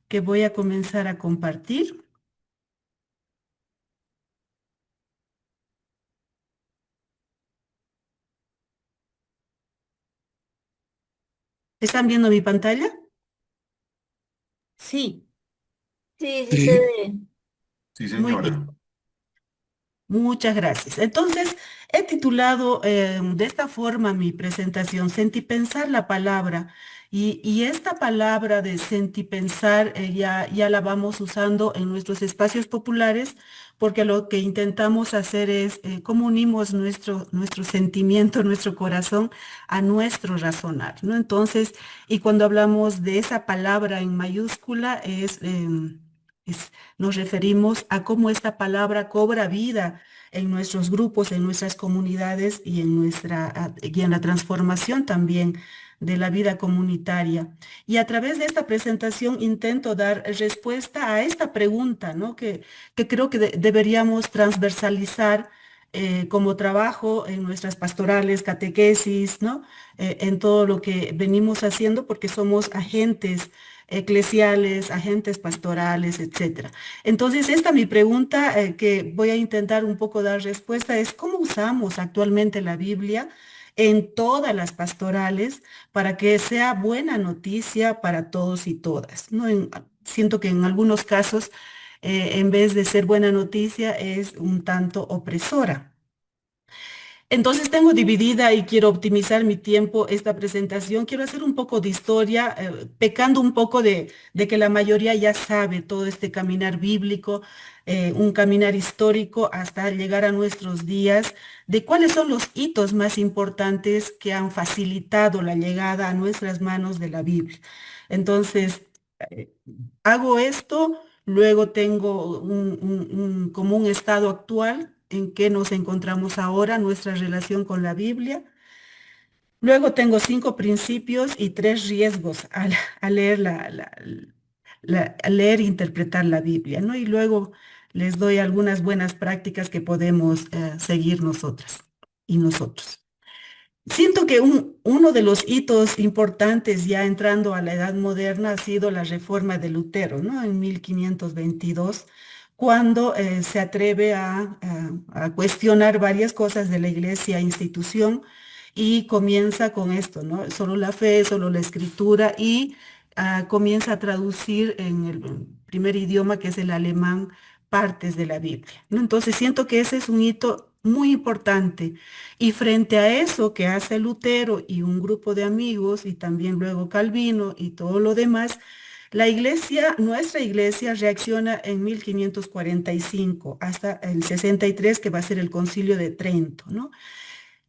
que voy a comenzar a compartir. ¿Están viendo mi pantalla? Sí, sí, sí se Sí, ve. sí, Muy señora. bien. Muchas gracias. Entonces, he titulado de esta forma mi presentación, Sentipensar la palabra. Y esta palabra de sentipensar ya la vamos usando en nuestros espacios populares porque lo que intentamos hacer es cómo unimos nuestro sentimiento, nuestro corazón a nuestro razonar, ¿no? Entonces, y cuando hablamos de esa palabra en mayúscula es Nos referimos a cómo esta palabra cobra vida en nuestros grupos, en nuestras comunidades y y en la transformación también de la vida comunitaria. Y a través de esta presentación intento dar respuesta a esta pregunta, ¿no? Que creo que deberíamos transversalizar como trabajo en nuestras pastorales, catequesis, ¿no? En todo lo que venimos haciendo, porque somos agentes eclesiales, agentes pastorales, etcétera. Entonces, esta mi pregunta que voy a intentar un poco dar respuesta es ¿cómo usamos actualmente la Biblia en todas las pastorales para que sea buena noticia para todos y todas? ¿No? Siento que en algunos casos, en vez de ser buena noticia, es un tanto opresora. Entonces tengo dividida y quiero optimizar mi tiempo esta presentación. Quiero hacer un poco de historia, pecando un poco de que la mayoría ya sabe todo este caminar bíblico, un caminar histórico hasta llegar a nuestros días, de cuáles son los hitos más importantes que han facilitado la llegada a nuestras manos de la Biblia. Entonces, eh, hago esto, luego tengo como un estado actual en que nos encontramos ahora, nuestra relación con la Biblia. Luego tengo 5 principios y 3 riesgos al leer, al leer e interpretar la Biblia, ¿no? Y luego les doy algunas buenas prácticas que podemos seguir nosotras y nosotros. Siento que uno de los hitos importantes ya entrando a la Edad Moderna ha sido la reforma de Lutero, ¿no? En 1522, cuando se atreve a cuestionar varias cosas de la iglesia e institución y comienza con esto, ¿no? Solo la fe, solo la escritura y comienza a traducir en el primer idioma que es el alemán partes de la Biblia, ¿no? Entonces siento que ese es un hito muy importante y frente a eso que hace Lutero y un grupo de amigos y también luego Calvino y todo lo demás, la iglesia, nuestra iglesia reacciona en 1545 hasta el 63 que va a ser el Concilio de Trento, ¿no?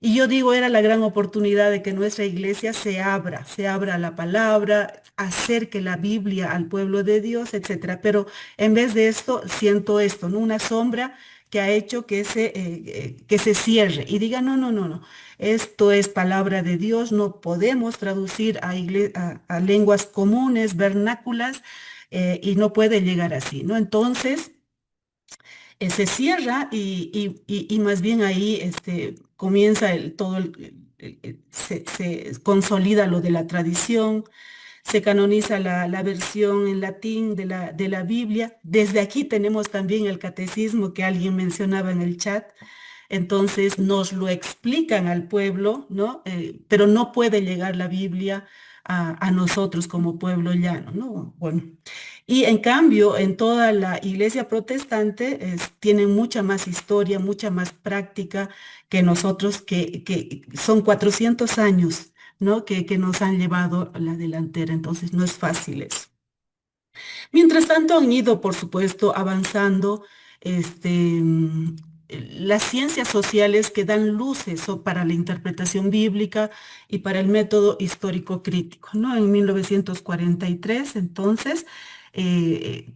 Y yo digo, era la gran oportunidad de que nuestra iglesia se abra a la palabra, acerque la Biblia al pueblo de Dios, etcétera. Pero en vez de esto, siento esto, ¿no? Una sombra que ha hecho que se cierre y diga, no, no, no, no, esto es palabra de Dios, no podemos traducir a lenguas comunes, vernáculas, y no puede llegar así, ¿no? Entonces se cierra y más bien ahí comienza se consolida lo de la tradición, se canoniza la versión en latín de la Biblia. Desde aquí tenemos también el catecismo que alguien mencionaba en el chat. Entonces nos lo explican al pueblo, ¿no? Pero no puede llegar la Biblia a nosotros como pueblo llano, ¿no? Bueno, y en cambio, en toda la iglesia protestante tienen mucha más historia, mucha más práctica que nosotros, que son 400 años, ¿no? Que nos han llevado a la delantera, entonces no es fácil eso. Mientras tanto, han ido, por supuesto, avanzando las ciencias sociales que dan luces para la interpretación bíblica y para el método histórico crítico, ¿no? En 1943, entonces,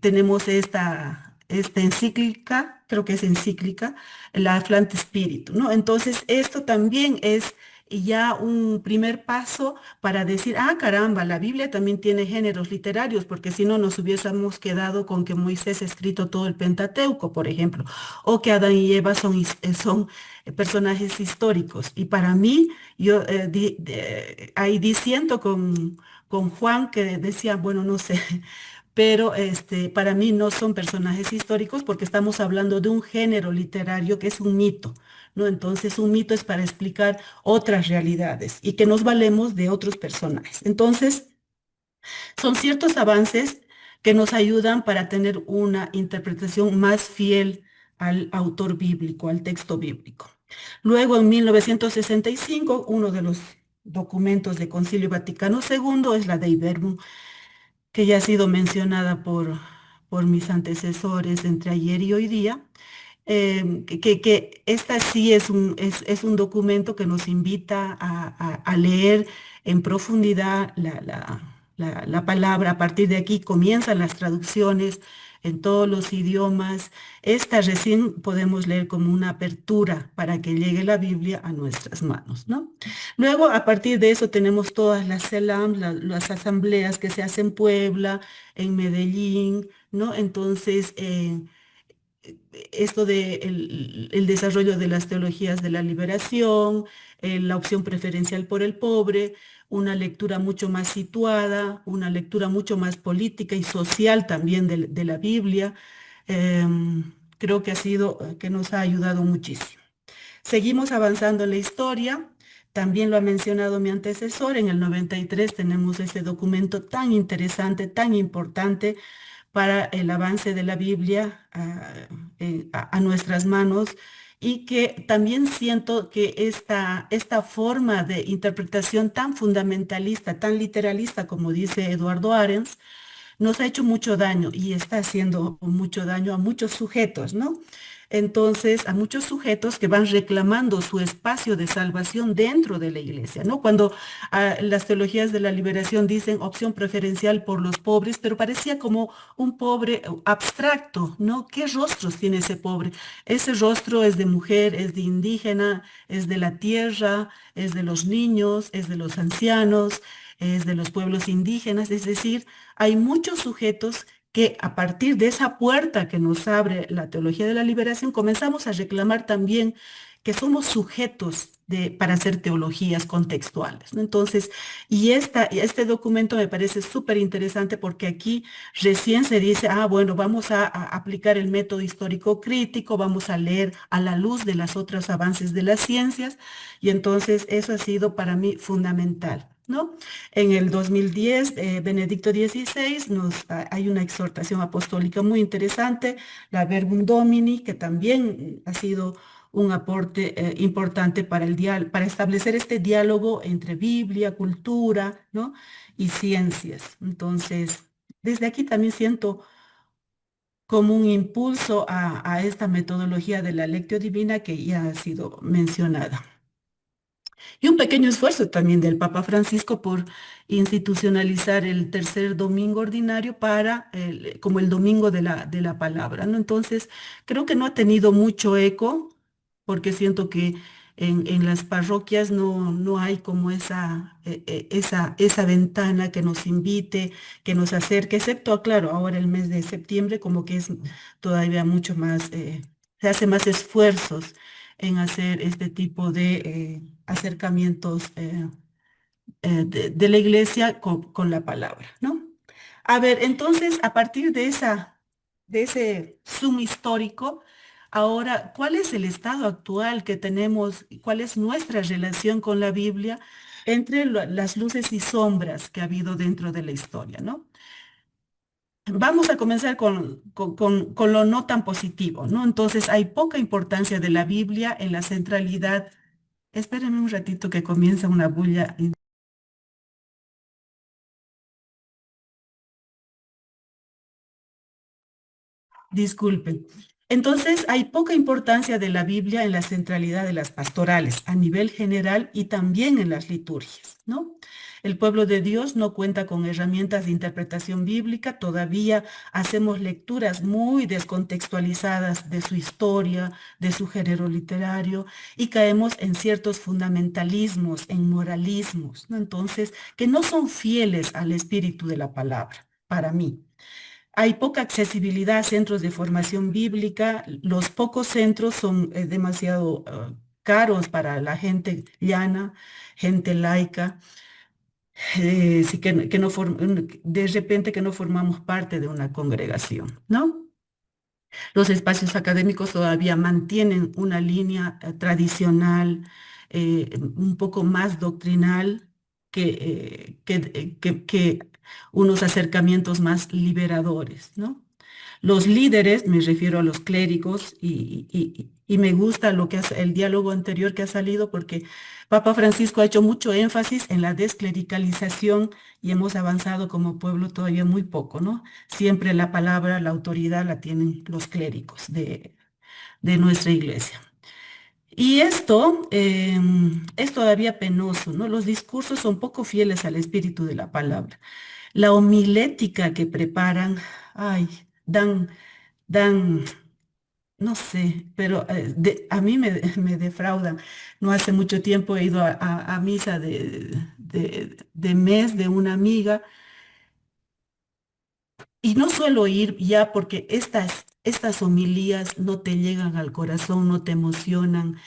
tenemos esta encíclica, creo que es encíclica, la Afflante Spiritu, ¿no? Entonces, esto también es ya un primer paso para decir, ah, caramba, la Biblia también tiene géneros literarios, porque si no nos hubiésemos quedado con que Moisés ha escrito todo el Pentateuco, por ejemplo, o que Adán y Eva son personajes históricos. Y para mí, yo ahí disiento con Juan que decía, bueno, no sé, pero para mí no son personajes históricos porque estamos hablando de un género literario que es un mito, ¿no? Entonces, un mito es para explicar otras realidades y que nos valemos de otros personajes. Entonces, son ciertos avances que nos ayudan para tener una interpretación más fiel al autor bíblico, al texto bíblico. Luego, en 1965, uno de los documentos de Concilio Vaticano II es la Dei Verbum, que ya ha sido mencionada por mis antecesores entre ayer y hoy día, que esta sí es un documento que nos invita a leer en profundidad la palabra. A partir de aquí comienzan las traducciones en todos los idiomas. Esta recién podemos leer como una apertura para que llegue la Biblia a nuestras manos, ¿no? Luego, a partir de eso, tenemos todas las CELAM, las asambleas que se hacen en Puebla, en Medellín, ¿no? Entonces, esto de el desarrollo de las teologías de la liberación, la opción preferencial por el pobre, una lectura mucho más situada, una lectura mucho más política y social también de la Biblia. Creo que que nos ha ayudado muchísimo. Seguimos avanzando en la historia. También lo ha mencionado mi antecesor. En el 93 tenemos ese documento tan interesante, tan importante para el avance de la Biblia a nuestras manos, y que también siento que esta forma de interpretación tan fundamentalista, tan literalista, como dice Eduardo Arens, nos ha hecho mucho daño y está haciendo mucho daño a muchos sujetos, ¿no? Entonces, a muchos sujetos que van reclamando su espacio de salvación dentro de la iglesia, ¿no? Cuando las teologías de la liberación dicen opción preferencial por los pobres, pero parecía como un pobre abstracto, ¿no? ¿Qué rostros tiene ese pobre? Ese rostro es de mujer, es de indígena, es de la tierra, es de los niños, es de los ancianos, es de los pueblos indígenas, es decir, hay muchos sujetos que a partir de esa puerta que nos abre la teología de la liberación, comenzamos a reclamar también que somos sujetos para hacer teologías contextuales, ¿no? Entonces, este documento me parece súper interesante porque aquí recién se dice, bueno, vamos a aplicar el método histórico crítico, vamos a leer a la luz de los otros avances de las ciencias, y entonces eso ha sido para mí fundamental, ¿no? En el 2010, Benedicto XVI hay una exhortación apostólica muy interesante, la Verbum Domini, que también ha sido un aporte importante para establecer este diálogo entre Biblia, cultura, ¿no? Y ciencias. Entonces, desde aquí también siento como un impulso a esta metodología de la Lectio Divina que ya ha sido mencionada. Y un pequeño esfuerzo también del Papa Francisco por institucionalizar el tercer domingo ordinario como el domingo de la palabra, ¿no? Entonces, creo que no ha tenido mucho eco, porque siento que en las parroquias no hay como esa ventana que nos invite, que nos acerque, excepto, claro, ahora el mes de septiembre, como que es todavía mucho más, se hace más esfuerzos en hacer este tipo de acercamientos de la iglesia con la palabra, ¿no? A ver, entonces, a partir de ese zoom histórico, ahora, ¿cuál es el estado actual que tenemos? ¿Cuál es nuestra relación con la Biblia entre las luces y sombras que ha habido dentro de la historia, ¿no? Vamos a comenzar con lo no tan positivo, ¿no? Entonces, hay poca importancia de la Biblia en la centralidad. Espérenme un ratito que comienza una bulla. Disculpen. Entonces, hay poca importancia de la Biblia en la centralidad de las pastorales a nivel general y también en las liturgias, ¿no? El pueblo de Dios no cuenta con herramientas de interpretación bíblica, todavía hacemos lecturas muy descontextualizadas de su historia, de su género literario, y caemos en ciertos fundamentalismos, en moralismos, ¿no? Entonces, que no son fieles al espíritu de la palabra, para mí. Hay poca accesibilidad a centros de formación bíblica. Los pocos centros son demasiado caros para la gente llana, gente laica, sí que de repente que no formamos parte de una congregación, ¿no? Los espacios académicos todavía mantienen una línea tradicional, un poco más doctrinal que unos acercamientos más liberadores, ¿no? Los líderes, me refiero a los clérigos, y me gusta el diálogo anterior que ha salido, porque Papa Francisco ha hecho mucho énfasis en la desclericalización y hemos avanzado como pueblo todavía muy poco, ¿no? Siempre la palabra, la autoridad la tienen los clérigos de nuestra iglesia. Y esto es todavía penoso, ¿no? Los discursos son poco fieles al espíritu de la palabra. La homilética que preparan, ay, dan, no sé, pero a mí me defraudan. No hace mucho tiempo he ido a misa de mes de una amiga y no suelo ir ya porque estas homilías no te llegan al corazón, no te emocionan.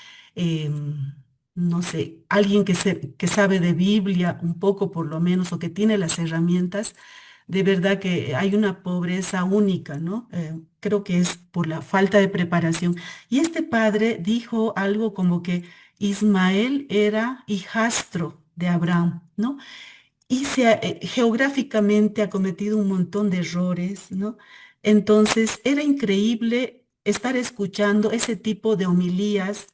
No sé, alguien que sabe de Biblia un poco por lo menos o que tiene las herramientas, de verdad que hay una pobreza única, ¿no? Creo que es por la falta de preparación. Y este padre dijo algo como que Ismael era hijastro de Abraham, ¿no? Y geográficamente ha cometido un montón de errores, ¿no? Entonces, era increíble estar escuchando ese tipo de homilías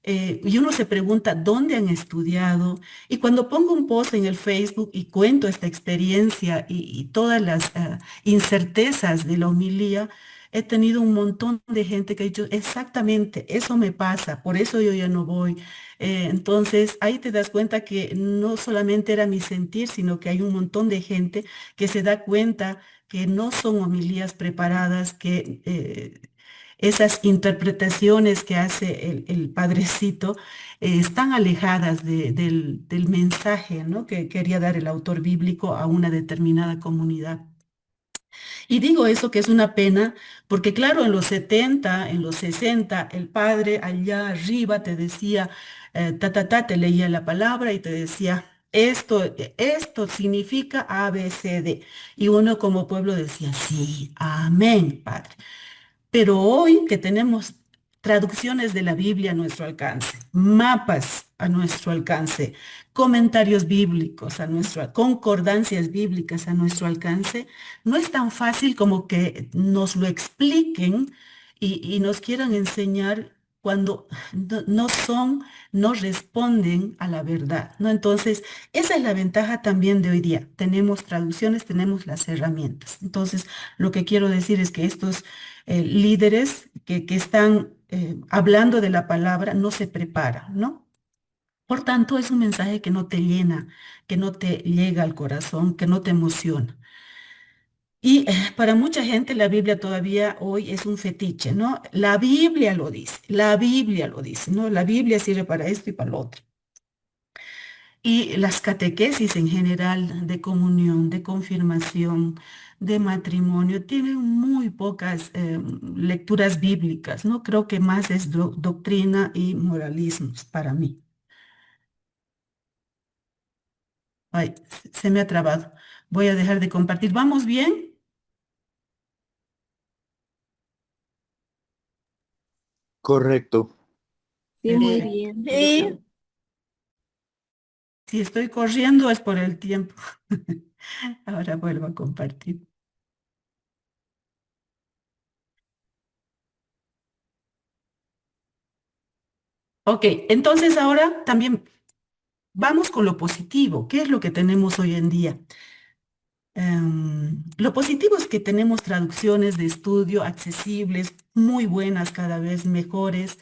y uno se pregunta dónde han estudiado. Y cuando pongo un post en el Facebook y cuento esta experiencia y todas las incertezas de la homilía, he tenido un montón de gente que ha dicho, exactamente, eso me pasa, por eso yo ya no voy. Entonces, ahí te das cuenta que no solamente era mi sentir, sino que hay un montón de gente que se da cuenta que no son homilías preparadas, que esas interpretaciones que hace el padrecito están alejadas del mensaje, ¿no? que quería dar el autor bíblico a una determinada comunidad. Y digo eso que es una pena, porque claro, en los 70, en los 60, el padre allá arriba te decía, te leía la palabra y te decía, esto significa A, B, C, D. Y uno como pueblo decía, sí, amén, padre. Pero hoy que tenemos traducciones de la Biblia a nuestro alcance, mapas a nuestro alcance, comentarios bíblicos a nuestro, concordancias bíblicas a nuestro alcance, no es tan fácil como que nos lo expliquen y nos quieran enseñar cuando no son, no responden a la verdad, ¿no? Entonces, esa es la ventaja también de hoy día. Tenemos traducciones, tenemos las herramientas. Entonces, lo que quiero decir es que estos líderes que están hablando de la palabra no se preparan, ¿no? Por tanto, es un mensaje que no te llena, que no te llega al corazón, que no te emociona. Y para mucha gente la Biblia todavía hoy es un fetiche, ¿no? La Biblia lo dice, ¿no? La Biblia sirve para esto y para lo otro. Y las catequesis en general de comunión, de confirmación, de matrimonio, tienen muy pocas lecturas bíblicas, ¿no? Creo que más es doctrina y moralismos para mí. Ay, se me ha trabado. Voy a dejar de compartir. ¿Vamos bien? Correcto. Sí, muy Perfecto. bien. Sí. Si estoy corriendo es por el tiempo. Ahora vuelvo a compartir. Ok, entonces ahora también vamos con lo positivo. ¿Qué es lo que tenemos hoy en día? Lo positivo es que tenemos traducciones de estudio accesibles, muy buenas, cada vez mejores,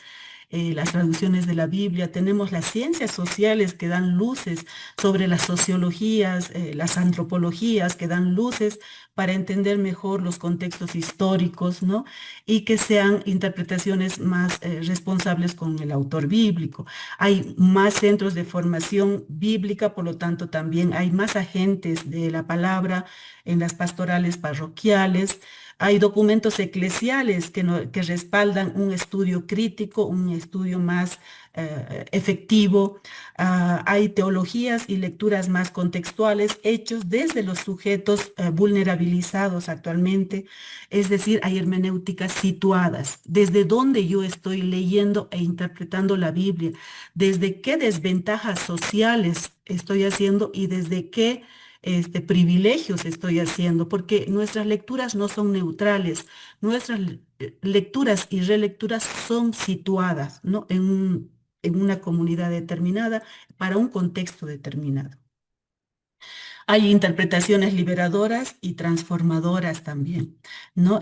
las traducciones de la Biblia. Tenemos las ciencias sociales que dan luces sobre las sociologías, las antropologías que dan luces para entender mejor los contextos históricos, ¿no? Y que sean interpretaciones más responsables con el autor bíblico. Hay más centros de formación bíblica, por lo tanto también hay más agentes de la palabra en las pastorales parroquiales. Hay documentos eclesiales que respaldan un estudio crítico, un estudio más efectivo. Hay teologías y lecturas más contextuales hechos desde los sujetos vulnerabilizados actualmente. Es decir, hay hermenéuticas situadas, desde donde yo estoy leyendo e interpretando la Biblia, desde qué desventajas sociales estoy haciendo y desde qué privilegios estoy haciendo, porque nuestras lecturas no son neutrales, nuestras lecturas y relecturas son situadas, ¿no? En una comunidad determinada, para un contexto determinado. Hay interpretaciones liberadoras y transformadoras también, ¿no?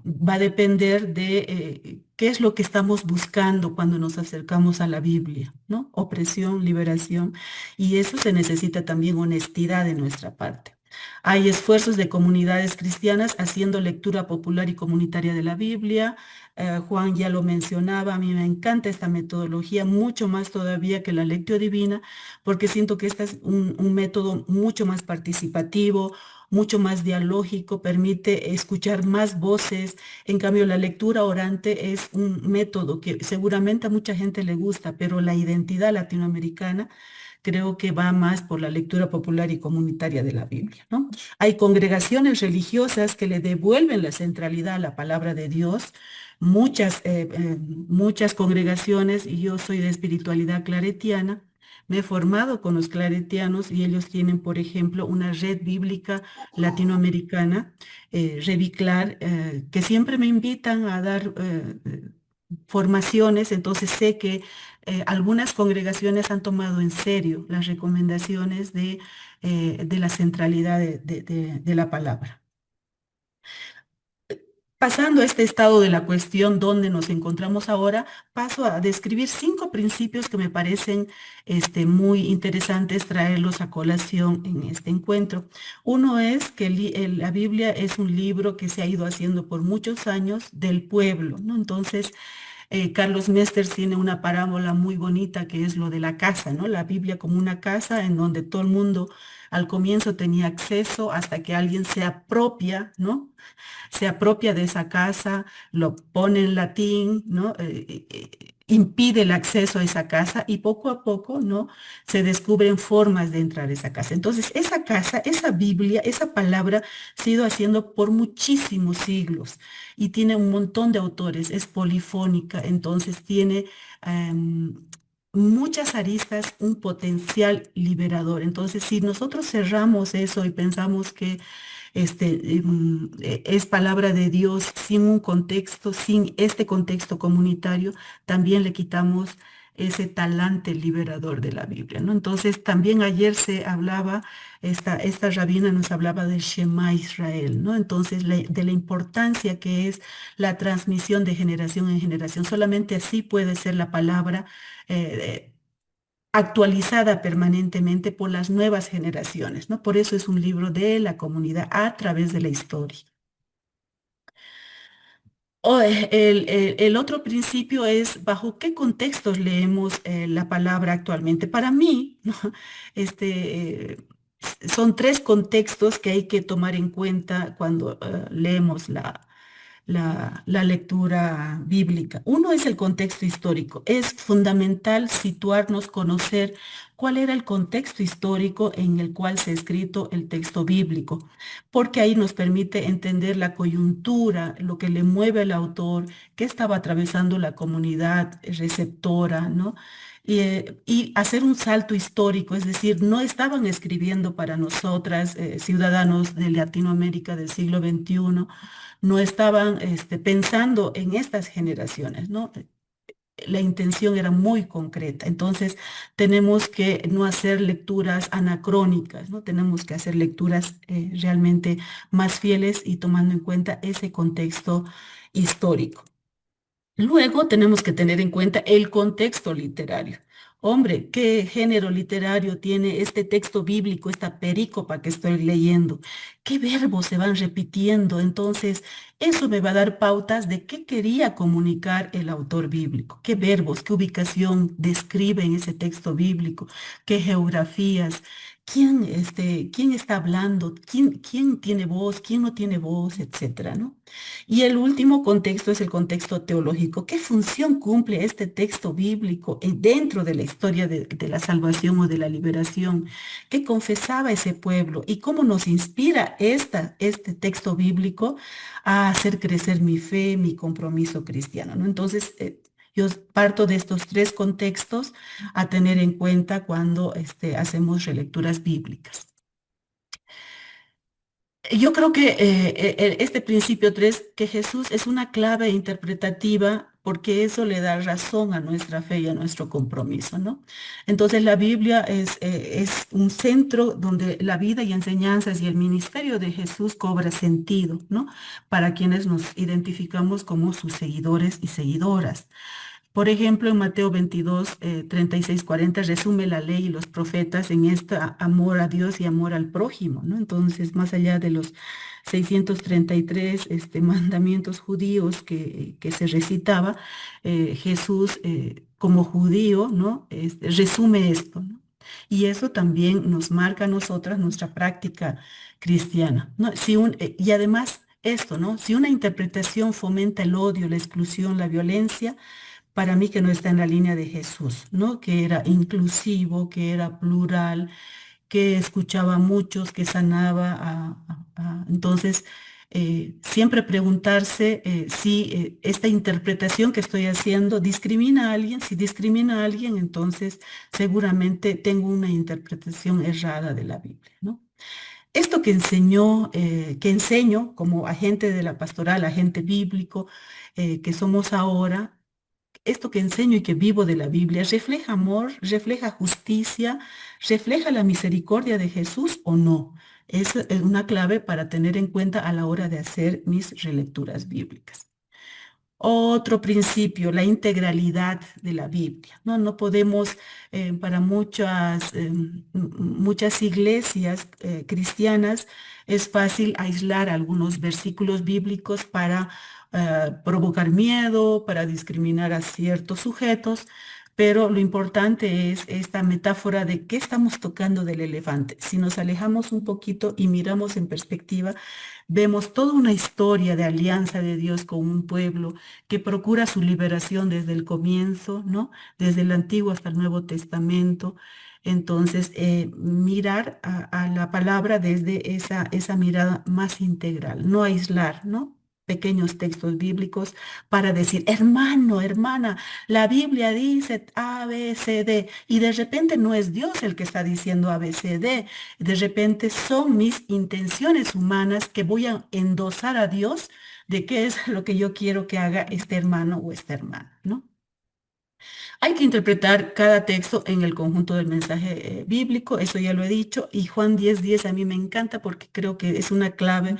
Va a depender de qué es lo que estamos buscando cuando nos acercamos a la Biblia, ¿no? Opresión, liberación, y eso se necesita también honestidad de nuestra parte. Hay esfuerzos de comunidades cristianas haciendo lectura popular y comunitaria de la Biblia. Juan ya lo mencionaba, a mí me encanta esta metodología, mucho más todavía que la Lectio Divina, porque siento que este es un método mucho más participativo, mucho más dialógico, permite escuchar más voces. En cambio, la lectura orante es un método que seguramente a mucha gente le gusta, pero la identidad latinoamericana creo que va más por la lectura popular y comunitaria de la Biblia, ¿no? Hay congregaciones religiosas que le devuelven la centralidad a la palabra de Dios. Muchas congregaciones, y yo soy de espiritualidad claretiana, me he formado con los claretianos y ellos tienen, por ejemplo, una red bíblica latinoamericana, Reviclar, que siempre me invitan a dar formaciones, entonces sé que algunas congregaciones han tomado en serio las recomendaciones de la centralidad de la palabra. Pasando a este estado de la cuestión donde nos encontramos ahora, paso a describir 5 principios que me parecen muy interesantes traerlos a colación en este encuentro. Uno es que la Biblia es un libro que se ha ido haciendo por muchos años del pueblo, ¿no? Entonces, Carlos Mesters tiene una parábola muy bonita que es lo de la casa, ¿no? La Biblia como una casa en donde todo el mundo al comienzo tenía acceso hasta que alguien se apropia, ¿no? Se apropia de esa casa, lo pone en latín, ¿no? Impide el acceso a esa casa y poco a poco, ¿no? Se descubren formas de entrar a esa casa. Entonces, esa casa, esa Biblia, esa palabra se ha ido haciendo por muchísimos siglos y tiene un montón de autores, es polifónica, entonces tiene muchas aristas, un potencial liberador. Entonces, si nosotros cerramos eso y pensamos que es palabra de Dios sin un contexto, sin este contexto comunitario, también le quitamos ese talante liberador de la Biblia, ¿no? Entonces, también ayer se hablaba, esta rabina nos hablaba del Shema Israel, ¿no? Entonces, de la importancia que es la transmisión de generación en generación. Solamente así puede ser la palabra actualizada permanentemente por las nuevas generaciones, ¿no? Por eso es un libro de la comunidad a través de la historia. El otro principio es bajo qué contextos leemos la palabra actualmente. Para mí, ¿no? Son 3 contextos que hay que tomar en cuenta cuando leemos la lectura bíblica. Uno es el contexto histórico. Es fundamental situarnos, conocer cuál era el contexto histórico en el cual se ha escrito el texto bíblico, porque ahí nos permite entender la coyuntura, lo que le mueve al autor, qué estaba atravesando la comunidad receptora, ¿no? Y hacer un salto histórico, es decir, no estaban escribiendo para nosotras, ciudadanos de Latinoamérica del siglo XXI, no estaban pensando en estas generaciones, ¿no? La intención era muy concreta. Entonces, tenemos que no hacer lecturas anacrónicas, ¿no? Tenemos que hacer lecturas realmente más fieles y tomando en cuenta ese contexto histórico. Luego tenemos que tener en cuenta el contexto literario. Hombre, ¿qué género literario tiene este texto bíblico, esta perícopa que estoy leyendo? ¿Qué verbos se van repitiendo? Entonces, eso me va a dar pautas de qué quería comunicar el autor bíblico, qué verbos, qué ubicación describe en ese texto bíblico, qué geografías, quién está hablando, quién tiene voz, quién no tiene voz, etcétera, ¿no? Y el último contexto es el contexto teológico. ¿Qué función cumple este texto bíblico dentro de la historia de la salvación o de la liberación? ¿Qué confesaba ese pueblo? ¿Y cómo nos inspira este texto bíblico a hacer crecer mi fe, mi compromiso cristiano, ¿no? Entonces, yo parto de estos 3 contextos a tener en cuenta cuando hacemos relecturas bíblicas. Yo creo que este principio 3, que Jesús es una clave interpretativa porque eso le da razón a nuestra fe y a nuestro compromiso, ¿no? Entonces la Biblia es un centro donde la vida y enseñanzas y el ministerio de Jesús cobra sentido, ¿no? Para quienes nos identificamos como sus seguidores y seguidoras. Por ejemplo, en Mateo 22, 36, 40 resume la ley y los profetas en este amor a Dios y amor al prójimo, ¿no? Entonces, más allá de los 633 mandamientos judíos que se recitaba, Jesús, como judío, ¿no? Resume esto, ¿no? Y eso también nos marca a nosotras nuestra práctica cristiana, ¿no? Y además esto, ¿no? Si una interpretación fomenta el odio, la exclusión, la violencia, para mí que no está en la línea de Jesús, ¿no? Que era inclusivo, que era plural, que escuchaba a muchos, que sanaba entonces, siempre preguntarse si esta interpretación que estoy haciendo discrimina a alguien. Si discrimina a alguien, entonces seguramente tengo una interpretación errada de la Biblia, ¿no? Esto que enseño como agente de la pastoral, agente bíblico, que somos ahora, esto que enseño y que vivo de la Biblia, ¿refleja amor, refleja justicia, refleja la misericordia de Jesús o no? Es una clave para tener en cuenta a la hora de hacer mis relecturas bíblicas. Otro principio, la integralidad de la Biblia. No podemos, para muchas iglesias cristianas, es fácil aislar algunos versículos bíblicos para provocar miedo, para discriminar a ciertos sujetos, pero lo importante es esta metáfora de qué estamos tocando del elefante. Si nos alejamos un poquito y miramos en perspectiva, vemos toda una historia de alianza de Dios con un pueblo que procura su liberación desde el comienzo, ¿no? Desde el Antiguo hasta el Nuevo Testamento. Entonces, mirar a la palabra desde esa mirada más integral, no aislar, ¿no? Pequeños textos bíblicos para decir, hermano, hermana, la Biblia dice A, B, C, D, y de repente no es Dios el que está diciendo A, B, C, D, de repente son mis intenciones humanas que voy a endosar a Dios de qué es lo que yo quiero que haga este hermano o esta hermana, ¿no? Hay que interpretar cada texto en el conjunto del mensaje bíblico, eso ya lo he dicho, y Juan 10:10 a mí me encanta porque creo que es una clave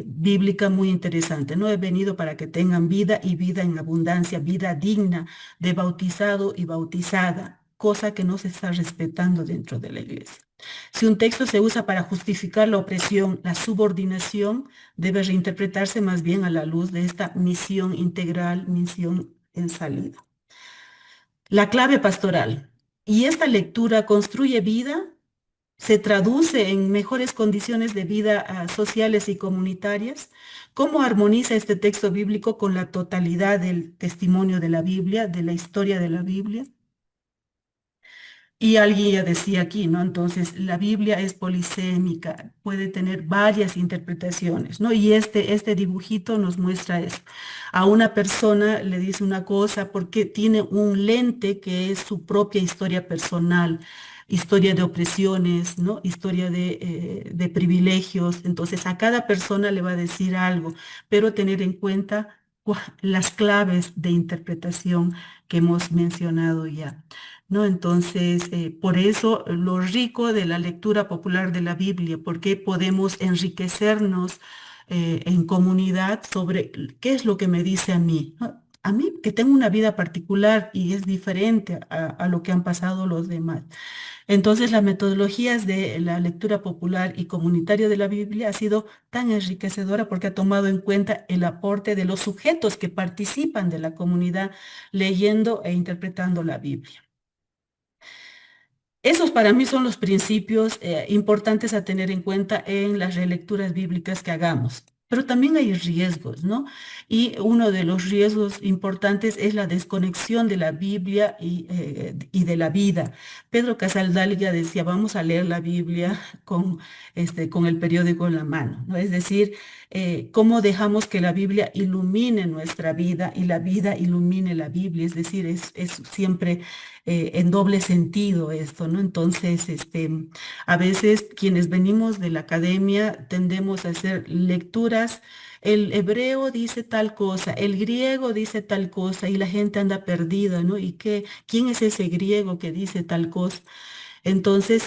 bíblica muy interesante. No he venido para que tengan vida y vida en abundancia, vida digna de bautizado y bautizada, cosa que no se está respetando dentro de la iglesia. Si un texto se usa para justificar la opresión, la subordinación, debe reinterpretarse más bien a la luz de esta misión integral, misión en salida. La clave pastoral. ¿Y esta lectura construye vida? ¿Se traduce en mejores condiciones de vida sociales y comunitarias? ¿Cómo armoniza este texto bíblico con la totalidad del testimonio de la Biblia, de la historia de la Biblia? Y alguien ya decía aquí, ¿no? Entonces, la Biblia es polisémica, puede tener varias interpretaciones, ¿no? Y este dibujito nos muestra eso. A una persona le dice una cosa porque tiene un lente que es su propia historia personal, historia de opresiones, ¿no? Historia de privilegios. Entonces, a cada persona le va a decir algo, pero tener en cuenta las claves de interpretación que hemos mencionado ya, ¿no? Entonces, por eso lo rico de la lectura popular de la Biblia, porque podemos enriquecernos en comunidad sobre qué es lo que me dice a mí, ¿no? A mí que tengo una vida particular y es diferente a lo que han pasado los demás. Entonces, las metodologías de la lectura popular y comunitaria de la Biblia ha sido tan enriquecedora porque ha tomado en cuenta el aporte de los sujetos que participan de la comunidad leyendo e interpretando la Biblia. Esos para mí son los principios importantes a tener en cuenta en las relecturas bíblicas que hagamos. Pero también hay riesgos, ¿no? Y uno de los riesgos importantes es la desconexión de la Biblia y de la vida. Pedro Casaldalga decía, vamos a leer la Biblia con el periódico en la mano, ¿no? Es decir, cómo dejamos que la Biblia ilumine nuestra vida y la vida ilumine la Biblia. Es decir, es siempre en doble sentido esto, ¿no? Entonces, a veces quienes venimos de la academia tendemos a hacer lecturas, el hebreo dice tal cosa, el griego dice tal cosa y la gente anda perdida, ¿no? ¿Y quién es ese griego que dice tal cosa? Entonces,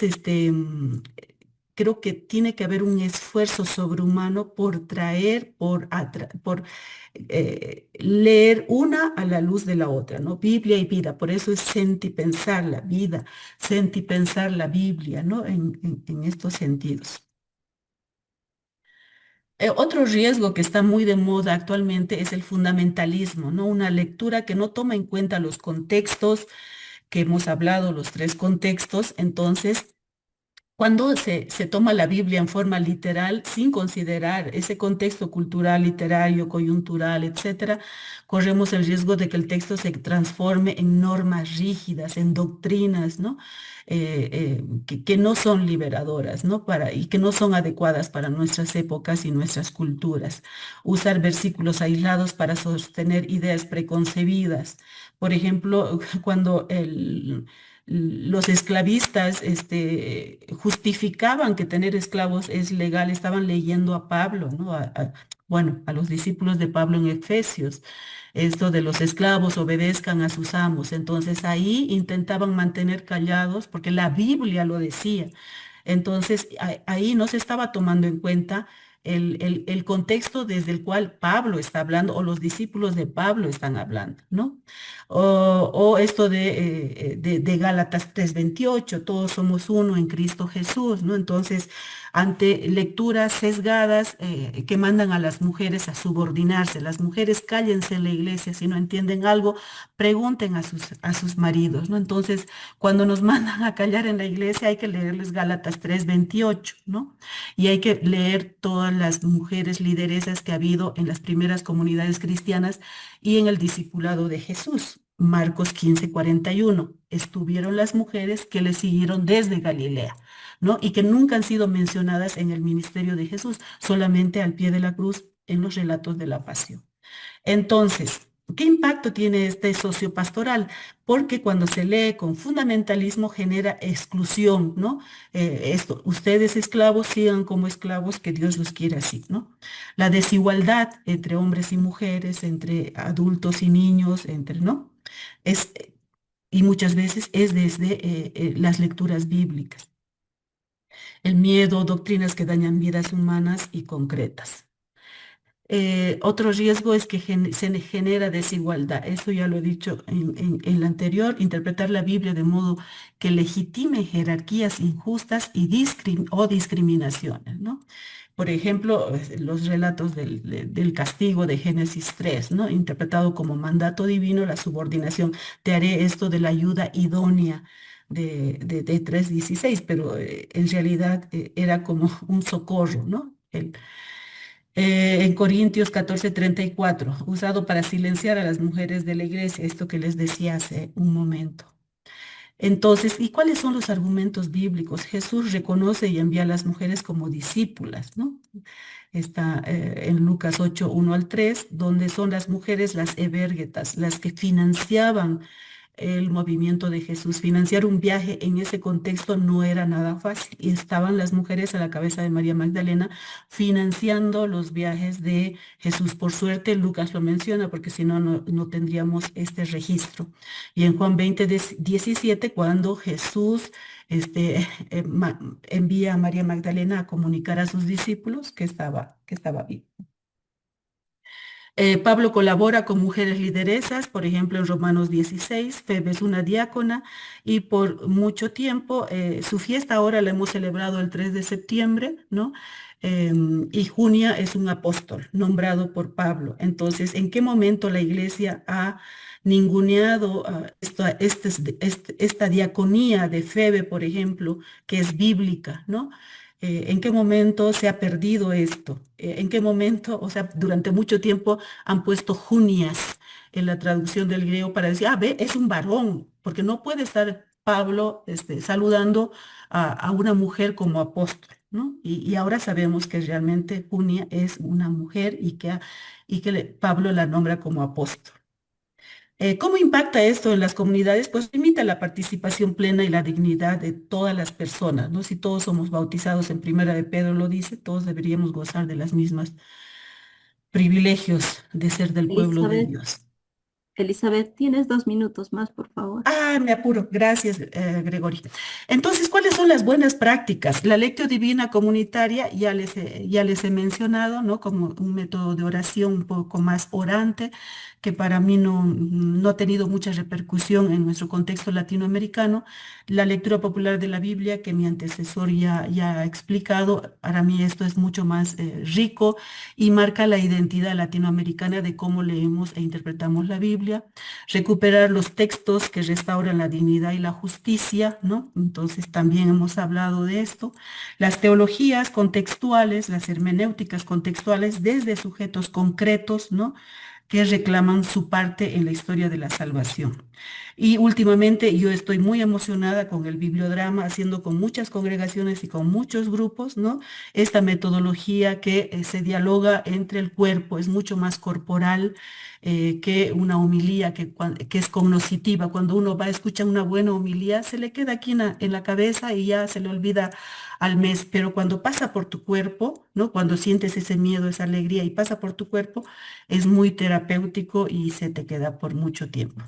creo que tiene que haber un esfuerzo sobrehumano por traer, por leer una a la luz de la otra, ¿no? Biblia y vida, por eso es sentipensar la vida, sentipensar la Biblia, ¿no? En estos sentidos. Otro riesgo que está muy de moda actualmente es el fundamentalismo, ¿no? Una lectura que no toma en cuenta los contextos que hemos hablado, los tres contextos. Entonces, cuando se toma la Biblia en forma literal, sin considerar ese contexto cultural, literario, coyuntural, etcétera, corremos el riesgo de que el texto se transforme en normas rígidas, en doctrinas, ¿no? Que no son liberadoras, ¿no? Y que no son adecuadas para nuestras épocas y nuestras culturas. Usar versículos aislados para sostener ideas preconcebidas. Por ejemplo, cuando los esclavistas justificaban que tener esclavos es legal, estaban leyendo a Pablo, ¿no? Bueno, a los discípulos de Pablo en Efesios, esto de los esclavos obedezcan a sus amos. Entonces ahí intentaban mantener callados porque la Biblia lo decía. Entonces ahí no se estaba tomando en cuenta el contexto desde el cual Pablo está hablando o los discípulos de Pablo están hablando, ¿no? O esto de Gálatas 3:28, todos somos uno en Cristo Jesús, ¿no? Entonces, ante lecturas sesgadas que mandan a las mujeres a subordinarse, las mujeres cállense en la iglesia, si no entienden algo, pregunten a sus maridos, ¿no? Entonces, cuando nos mandan a callar en la iglesia hay que leerles Gálatas 3:28, ¿no? Y hay que leer todas las mujeres lideresas que ha habido en las primeras comunidades cristianas y en el discipulado de Jesús. Marcos 15:41. Estuvieron las mujeres que le siguieron desde Galilea, ¿no? Y que nunca han sido mencionadas en el ministerio de Jesús, solamente al pie de la cruz en los relatos de la pasión. Entonces, ¿qué impacto tiene este sociopastoral? Porque cuando se lee con fundamentalismo genera exclusión, ¿no? Ustedes esclavos sigan como esclavos, que Dios los quiere así, ¿no? La desigualdad entre hombres y mujeres, entre adultos y niños, ¿no? Es, y muchas veces es desde las lecturas bíblicas. El miedo, doctrinas que dañan vidas humanas y concretas. Otro riesgo es que se genera desigualdad. Eso ya lo he dicho en la anterior. Interpretar la Biblia de modo que legitime jerarquías injustas o discriminaciones, ¿no? Por ejemplo, los relatos del castigo de Génesis 3, ¿no? Interpretado como mandato divino, la subordinación. Te haré esto de la ayuda idónea de 3:16, pero en realidad era como un socorro, ¿no? En Corintios 14:34, usado para silenciar a las mujeres de la iglesia, esto que les decía hace un momento. Entonces, ¿y cuáles son los argumentos bíblicos? Jesús reconoce y envía a las mujeres como discípulas, ¿no? Está en Lucas 8:1 al 3, donde son las mujeres las evergetas, las que financiaban el movimiento de Jesús. Financiar un viaje en ese contexto no era nada fácil y estaban las mujeres a la cabeza de María Magdalena financiando los viajes de Jesús. Por suerte, Lucas lo menciona porque si no, no tendríamos este registro. Y en Juan 20:17, cuando Jesús envía a María Magdalena a comunicar a sus discípulos que estaba vivo. Pablo colabora con mujeres lideresas, por ejemplo, en Romanos 16, Febe es una diácona y por mucho tiempo, su fiesta ahora la hemos celebrado el 3 de septiembre, ¿no? Y Junia es un apóstol nombrado por Pablo. Entonces, ¿en qué momento la iglesia ha ninguneado esta diaconía de Febe, por ejemplo, que es bíblica, ¿no? ¿En qué momento se ha perdido esto? ¿En qué momento, o sea, durante mucho tiempo han puesto junias en la traducción del griego para decir, ve, es un varón, porque no puede estar Pablo saludando a una mujer como apóstol, ¿no? Y ahora sabemos que realmente Junia es una mujer y que Pablo la nombra como apóstol. ¿Cómo impacta esto en las comunidades? Pues limita la participación plena y la dignidad de todas las personas, ¿no? Si todos somos bautizados en Primera de Pedro lo dice, todos deberíamos gozar de las mismas privilegios de ser del pueblo de Elizabeth, Dios. Elizabeth, tienes 2 minutos más, por favor. Ah, me apuro. Gracias, Gregorio. Entonces, ¿cuáles son las buenas prácticas? La lectio divina comunitaria ya les he mencionado, ¿no? Como un método de oración un poco más orante, que para mí no ha tenido mucha repercusión en nuestro contexto latinoamericano. La lectura popular de la Biblia, que mi antecesor ya ha explicado, para mí esto es mucho más rico y marca la identidad latinoamericana de cómo leemos e interpretamos la Biblia. Recuperar los textos que restauran la dignidad y la justicia, ¿no? Entonces también hemos hablado de esto. Las teologías contextuales, las hermenéuticas contextuales desde sujetos concretos, ¿no? Que reclaman su parte en la historia de la salvación. Y últimamente yo estoy muy emocionada con el bibliodrama, haciendo con muchas congregaciones y con muchos grupos, ¿no? Esta metodología que se dialoga entre el cuerpo, es mucho más corporal que una homilía que es cognoscitiva. Cuando uno va a escuchar una buena homilía, se le queda aquí en la cabeza y ya se le olvida al mes, pero cuando pasa por tu cuerpo, ¿no? Cuando sientes ese miedo, esa alegría y pasa por tu cuerpo, es muy terapéutico y se te queda por mucho tiempo.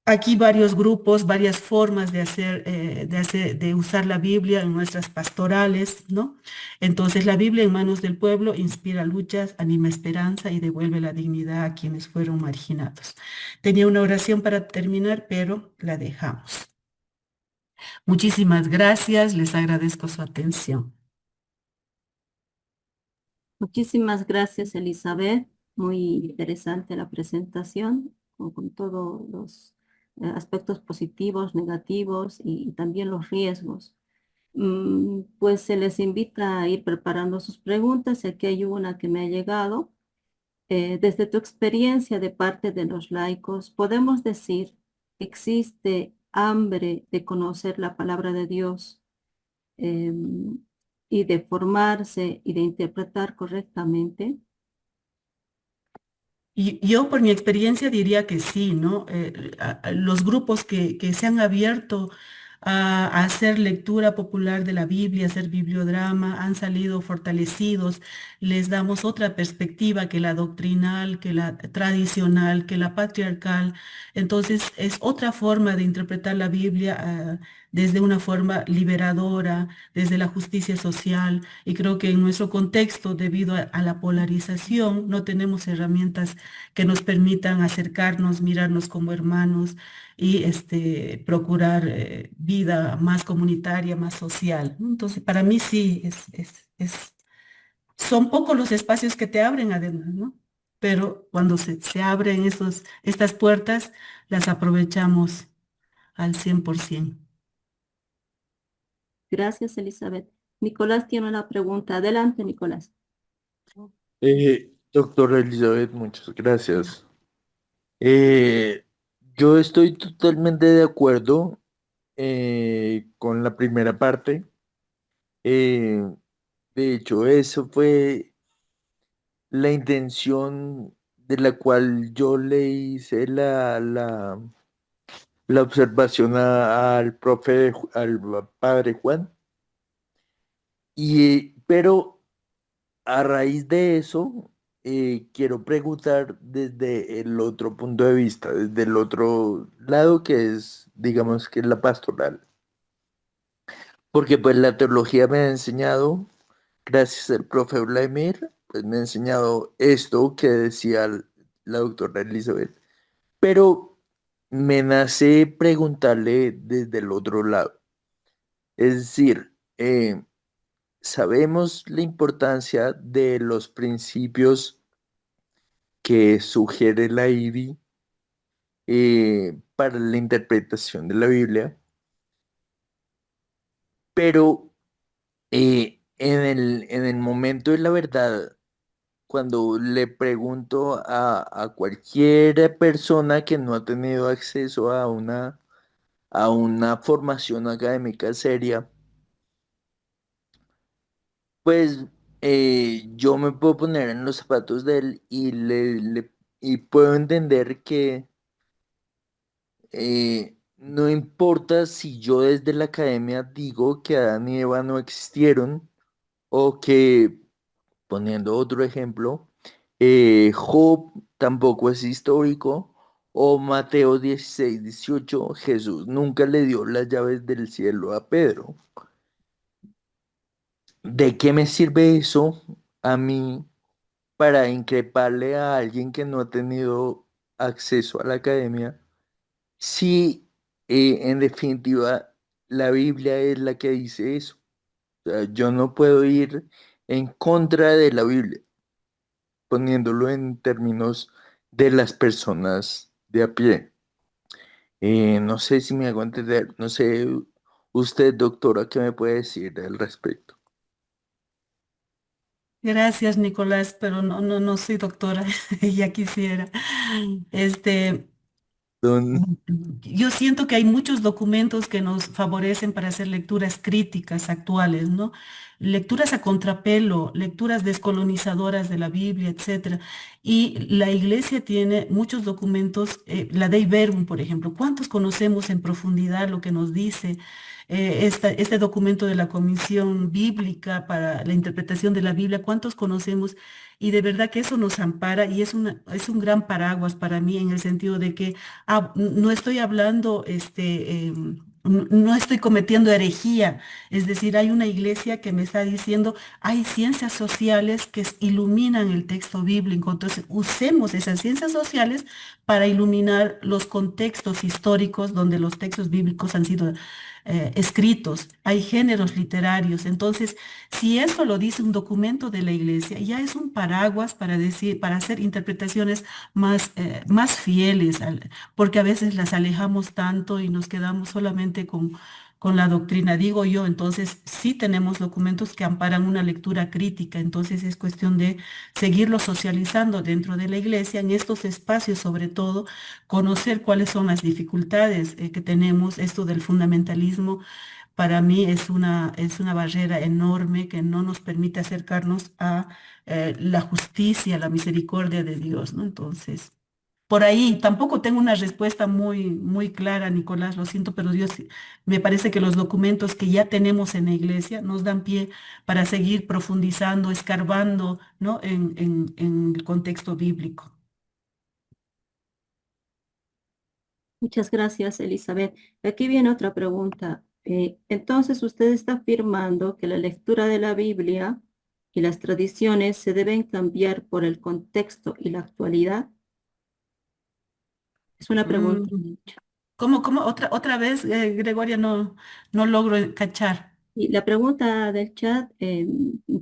Aquí varios grupos, varias formas de usar la Biblia en nuestras pastorales, ¿no? Entonces, la Biblia en manos del pueblo inspira luchas, anima esperanza y devuelve la dignidad a quienes fueron marginados. Tenía una oración para terminar, pero la dejamos. Muchísimas gracias, les agradezco su atención. Muchísimas gracias, Elizabeth. Muy interesante la presentación, con todos los aspectos positivos, negativos y también los riesgos. Pues se les invita a ir preparando sus preguntas. Aquí hay una que me ha llegado. Desde tu experiencia de parte de los laicos, ¿podemos decir que existe hambre de conocer la palabra de Dios y de formarse y de interpretar correctamente? Y yo por mi experiencia diría que sí, ¿no? Los grupos que se han abierto a hacer lectura popular de la Biblia, hacer bibliodrama, han salido fortalecidos, les damos otra perspectiva que la doctrinal, que la tradicional, que la patriarcal. Entonces es otra forma de interpretar la Biblia, desde una forma liberadora, desde la justicia social. Y creo que en nuestro contexto, debido a la polarización, no tenemos herramientas que nos permitan acercarnos, mirarnos como hermanos y procurar vida más comunitaria, más social, ¿no? Entonces, para mí sí, son pocos los espacios que te abren además, ¿no? Pero cuando se abren estas puertas, las aprovechamos al 100%. Gracias, Elizabeth. Nicolás tiene una pregunta. Adelante, Nicolás. Doctora Elizabeth, muchas gracias. Eh, yo estoy totalmente de acuerdo con la primera parte. Eh, de hecho, eso fue la intención de la cual yo le hice la observación al profe, al padre Juan. Pero a raíz de eso, quiero preguntar desde el otro punto de vista, desde el otro lado que es, digamos que la pastoral. Porque pues la teología me ha enseñado, gracias al profe Vladimir, pues me ha enseñado esto que decía la doctora Elizabeth. Pero me nace preguntarle desde el otro lado. Es decir, sabemos la importancia de los principios que sugiere la IBI para la interpretación de la Biblia, pero en el momento de la verdad, cuando le pregunto a cualquier persona que no ha tenido acceso a una formación académica seria, pues yo me puedo poner en los zapatos de él y puedo entender que no importa si yo desde la academia digo que Adán y Eva no existieron o que, poniendo otro ejemplo, Job tampoco es histórico O Mateo 16, 18, Jesús nunca le dio las llaves del cielo a Pedro. ¿De qué me sirve eso a mí para increparle a alguien que no ha tenido acceso a la academia si en definitiva la Biblia es la que dice eso? O sea, yo no puedo ir en contra de la Biblia, poniéndolo en términos de las personas de a pie. No sé si me hago entender, no sé, usted, doctora, ¿qué me puede decir al respecto? Gracias, Nicolás, pero no soy doctora, ya quisiera. Este, Don, yo siento que hay muchos documentos que nos favorecen para hacer lecturas críticas actuales, ¿no? Lecturas a contrapelo, lecturas descolonizadoras de la Biblia, etcétera. Y la Iglesia tiene muchos documentos, la Dei Verbum, por ejemplo. ¿Cuántos conocemos en profundidad lo que nos dice este documento de la Comisión Bíblica para la interpretación de la Biblia? ¿Cuántos conocemos? Y de verdad que eso nos ampara y es un gran paraguas para mí en el sentido de que no estoy hablando, no estoy cometiendo herejía. Es decir, hay una iglesia que me está diciendo, hay ciencias sociales que iluminan el texto bíblico. Entonces, usemos esas ciencias sociales para iluminar los contextos históricos donde los textos bíblicos han sido escritos. Hay géneros literarios. Entonces, si eso lo dice un documento de la iglesia, ya es un paraguas para decir, para hacer interpretaciones más fieles, porque a veces las alejamos tanto y nos quedamos solamente con la doctrina, digo yo. Entonces, sí tenemos documentos que amparan una lectura crítica, entonces es cuestión de seguirlo socializando dentro de la iglesia, en estos espacios sobre todo, conocer cuáles son las dificultades que tenemos, esto del fundamentalismo. Para mí es una barrera enorme que no nos permite acercarnos a la justicia, la misericordia de Dios, ¿no? Entonces, por ahí tampoco tengo una respuesta muy clara, Nicolás, lo siento, pero Dios, me parece que los documentos que ya tenemos en la iglesia nos dan pie para seguir profundizando, escarbando, ¿no? En el contexto bíblico. Muchas gracias, Elizabeth. Aquí viene otra pregunta. Entonces, usted está afirmando que la lectura de la Biblia y las tradiciones se deben cambiar por el contexto y la actualidad. Es una pregunta. Mm, ¿cómo? Otra vez, Gregoria, no logro cachar. Y la pregunta del chat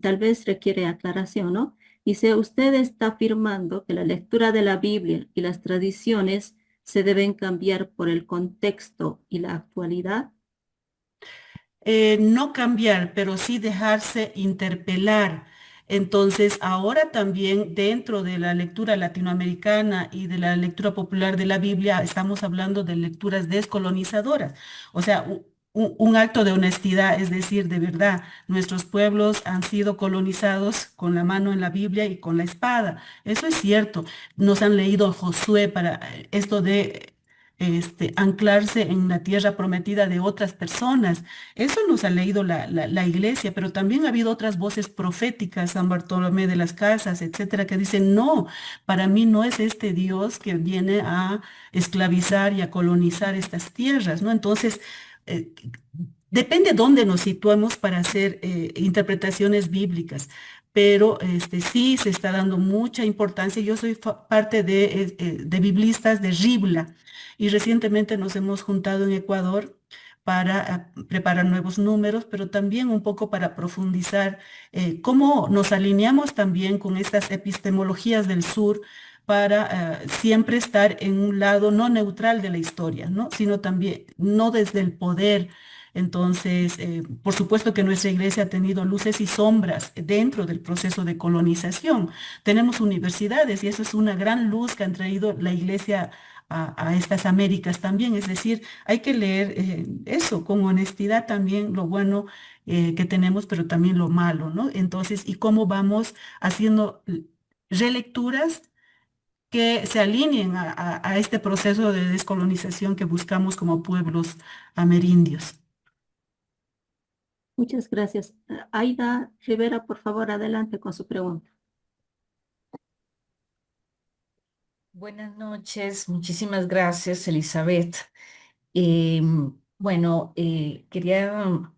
tal vez requiere aclaración, ¿no? Dice, usted está afirmando que la lectura de la Biblia y las tradiciones se deben cambiar por el contexto y la actualidad. No cambiar, pero sí dejarse interpelar. Entonces, ahora también dentro de la lectura latinoamericana y de la lectura popular de la Biblia, estamos hablando de lecturas descolonizadoras. O sea, un acto de honestidad, es decir, de verdad, nuestros pueblos han sido colonizados con la mano en la Biblia y con la espada. Eso es cierto. Nos han leído Josué para esto de anclarse en la tierra prometida de otras personas. Eso nos ha leído la iglesia, pero también ha habido otras voces proféticas, San Bartolomé de las Casas, etcétera, que dicen, no, para mí no es este Dios que viene a esclavizar y a colonizar estas tierras, ¿no? Entonces, eh, depende dónde nos situemos para hacer interpretaciones bíblicas. Pero sí se está dando mucha importancia. Yo soy parte de biblistas de Ribla y recientemente nos hemos juntado en Ecuador para preparar nuevos números, pero también un poco para profundizar cómo nos alineamos también con estas epistemologías del sur para siempre estar en un lado no neutral de la historia, ¿no? Sino también no desde el poder. Entonces, por supuesto que nuestra iglesia ha tenido luces y sombras dentro del proceso de colonización. Tenemos universidades y eso es una gran luz que han traído la iglesia a estas Américas también. Es decir, hay que leer eso con honestidad también, lo bueno que tenemos, pero también lo malo, ¿no? Entonces, y cómo vamos haciendo relecturas que se alineen a este proceso de descolonización que buscamos como pueblos amerindios. Muchas gracias. Aida Rivera, por favor, adelante con su pregunta. Buenas noches, muchísimas gracias, Elizabeth. Bueno, quería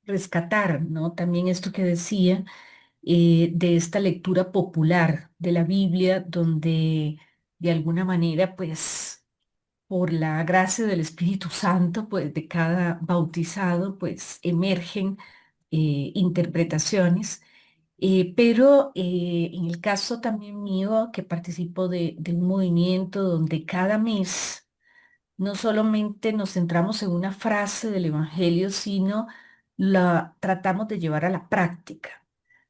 rescatar, ¿no? También esto que decía de esta lectura popular de la Biblia, donde de alguna manera, pues, por la gracia del Espíritu Santo, pues, de cada bautizado, pues, emergen interpretaciones. Pero en el caso también mío, que participo de un movimiento donde cada mes no solamente nos centramos en una frase del Evangelio, sino la tratamos de llevar a la práctica.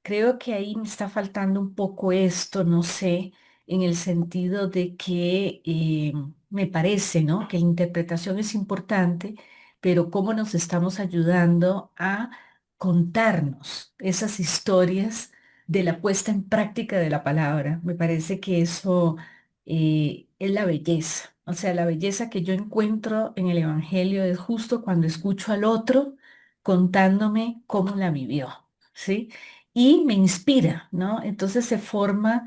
Creo que ahí me está faltando un poco esto, no sé, en el sentido de que me parece, ¿no? Que la interpretación es importante, pero cómo nos estamos ayudando a contarnos esas historias de la puesta en práctica de la palabra. Me parece que eso es la belleza. O sea, la belleza que yo encuentro en el Evangelio es justo cuando escucho al otro contándome cómo la vivió, ¿sí? Y me inspira, ¿no? Entonces se forma,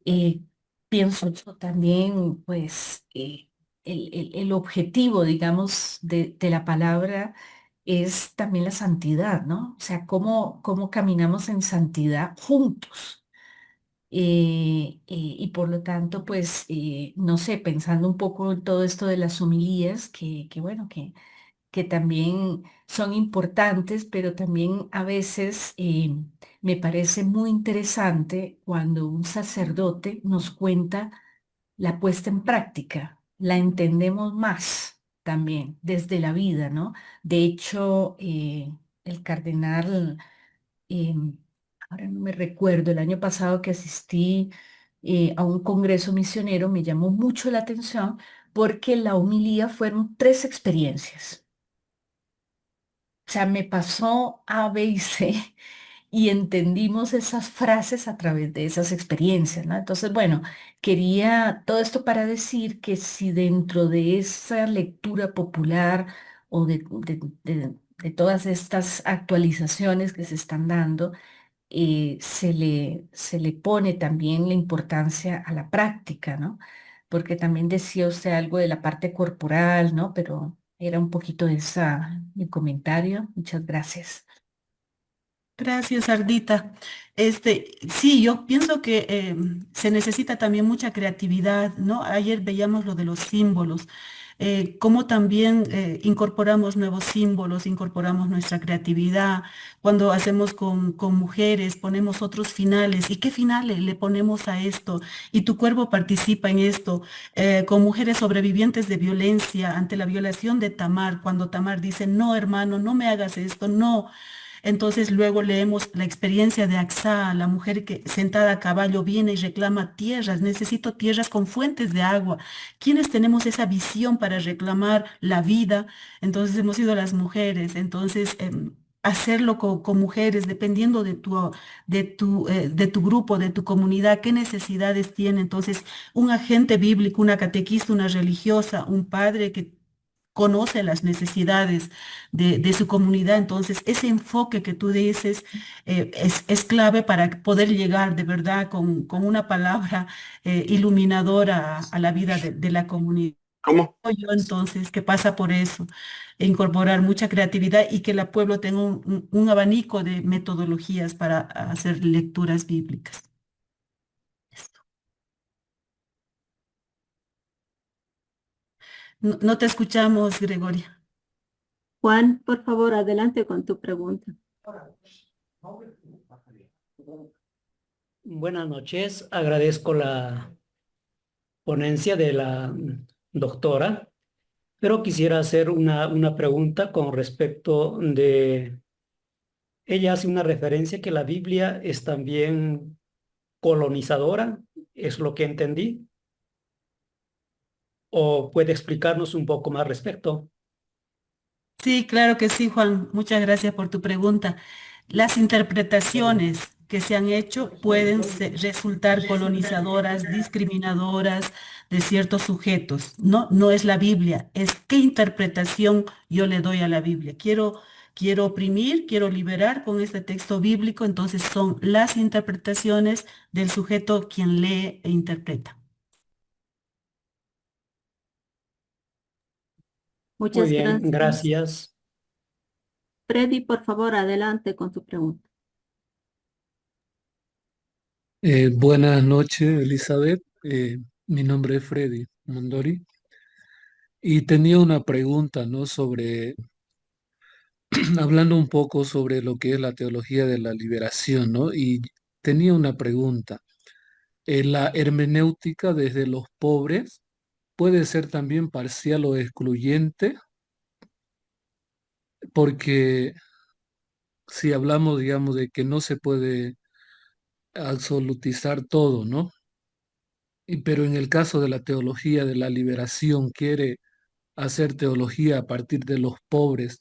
eh, pienso yo también, pues, el objetivo, digamos, de la palabra es también la santidad, ¿no? O sea, cómo caminamos en santidad juntos. Y por lo tanto, pues, no sé, pensando un poco en todo esto de las homilías, bueno, que también son importantes, pero también a veces me parece muy interesante cuando un sacerdote nos cuenta la puesta en práctica, la entendemos más también desde la vida, ¿no? De hecho, el cardenal eh, ahora no me recuerdo, el año pasado que asistí a un congreso misionero me llamó mucho la atención porque la homilía fueron tres experiencias. O sea, me pasó A, B y C y entendimos esas frases a través de esas experiencias, ¿no? Entonces, bueno, quería todo esto para decir que si dentro de esa lectura popular o de todas estas actualizaciones que se están dando, se le pone también la importancia a la práctica, ¿no? Porque también decía usted algo de la parte corporal, ¿no? Pero era un poquito esa mi comentario. Muchas gracias. Gracias, Ardita. Sí, yo pienso que se necesita también mucha creatividad, ¿no? Ayer veíamos lo de los símbolos, cómo también incorporamos nuevos símbolos, incorporamos nuestra creatividad. Cuando hacemos con mujeres, ponemos otros finales. ¿Y qué finales le ponemos a esto? Y tu cuerpo participa en esto. Con mujeres sobrevivientes de violencia ante la violación de Tamar, cuando Tamar dice, no, hermano, no me hagas esto, no. Entonces luego leemos la experiencia de Axa, la mujer que sentada a caballo viene y reclama tierras, necesito tierras con fuentes de agua. ¿Quiénes tenemos esa visión para reclamar la vida? Entonces hemos sido las mujeres. Entonces, hacerlo con mujeres, dependiendo de tu grupo, de tu comunidad, qué necesidades tiene. Entonces, un agente bíblico, una catequista, una religiosa, un padre que conoce las necesidades de su comunidad. Entonces, ese enfoque que tú dices es clave para poder llegar de verdad con una palabra iluminadora a la vida de la comunidad. ¿Cómo? Yo entonces, que pasa por eso, incorporar mucha creatividad y que el pueblo tenga un abanico de metodologías para hacer lecturas bíblicas. No, no te escuchamos, Gregoria. Juan, por favor, adelante con tu pregunta. Buenas noches, agradezco la ponencia de la doctora, pero quisiera hacer una pregunta con respecto de, ella hace una referencia que la Biblia es también colonizadora, es lo que entendí, o puede explicarnos un poco más respecto. Sí, claro que sí, Juan. Muchas gracias por tu pregunta. Las interpretaciones que se han hecho pueden resultar colonizadoras, discriminadoras de ciertos sujetos. No, no es la Biblia, es qué interpretación yo le doy a la Biblia. Quiero oprimir, quiero liberar con este texto bíblico, entonces son las interpretaciones del sujeto quien lee e interpreta. Muy Muchas bien, gracias. gracias. Freddy, por favor, adelante con tu pregunta. Buenas noches, Elizabeth. Mi nombre es Freddy Mondori y tenía una pregunta, ¿no? Sobre, hablando un poco sobre lo que es la teología de la liberación, ¿no? Y tenía una pregunta. ¿La hermenéutica desde los pobres puede ser también parcial o excluyente? Porque si hablamos, digamos, de que no se puede absolutizar todo, ¿no? Pero en el caso de la teología de la liberación, quiere hacer teología a partir de los pobres,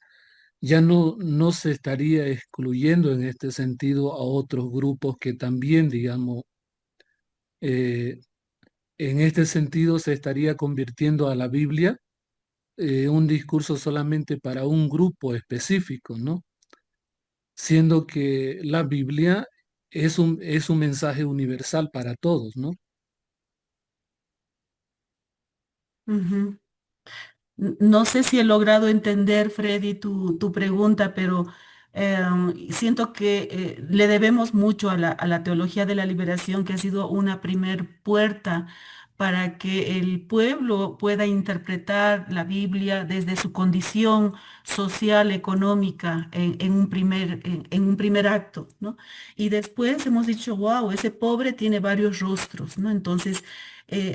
ya no se estaría excluyendo en este sentido a otros grupos que también, digamos, eh, en este sentido se estaría convirtiendo a la Biblia un discurso solamente para un grupo específico, ¿no? Siendo que la Biblia es un mensaje universal para todos, ¿no? Ujú. No sé si he logrado entender, Freddy, tu pregunta, pero siento que le debemos mucho a a la teología de la liberación, que ha sido una primer puerta para que el pueblo pueda interpretar la Biblia desde su condición social, económica, en un primer acto, ¿no? Y después hemos dicho, wow, ese pobre tiene varios rostros, ¿no? Entonces,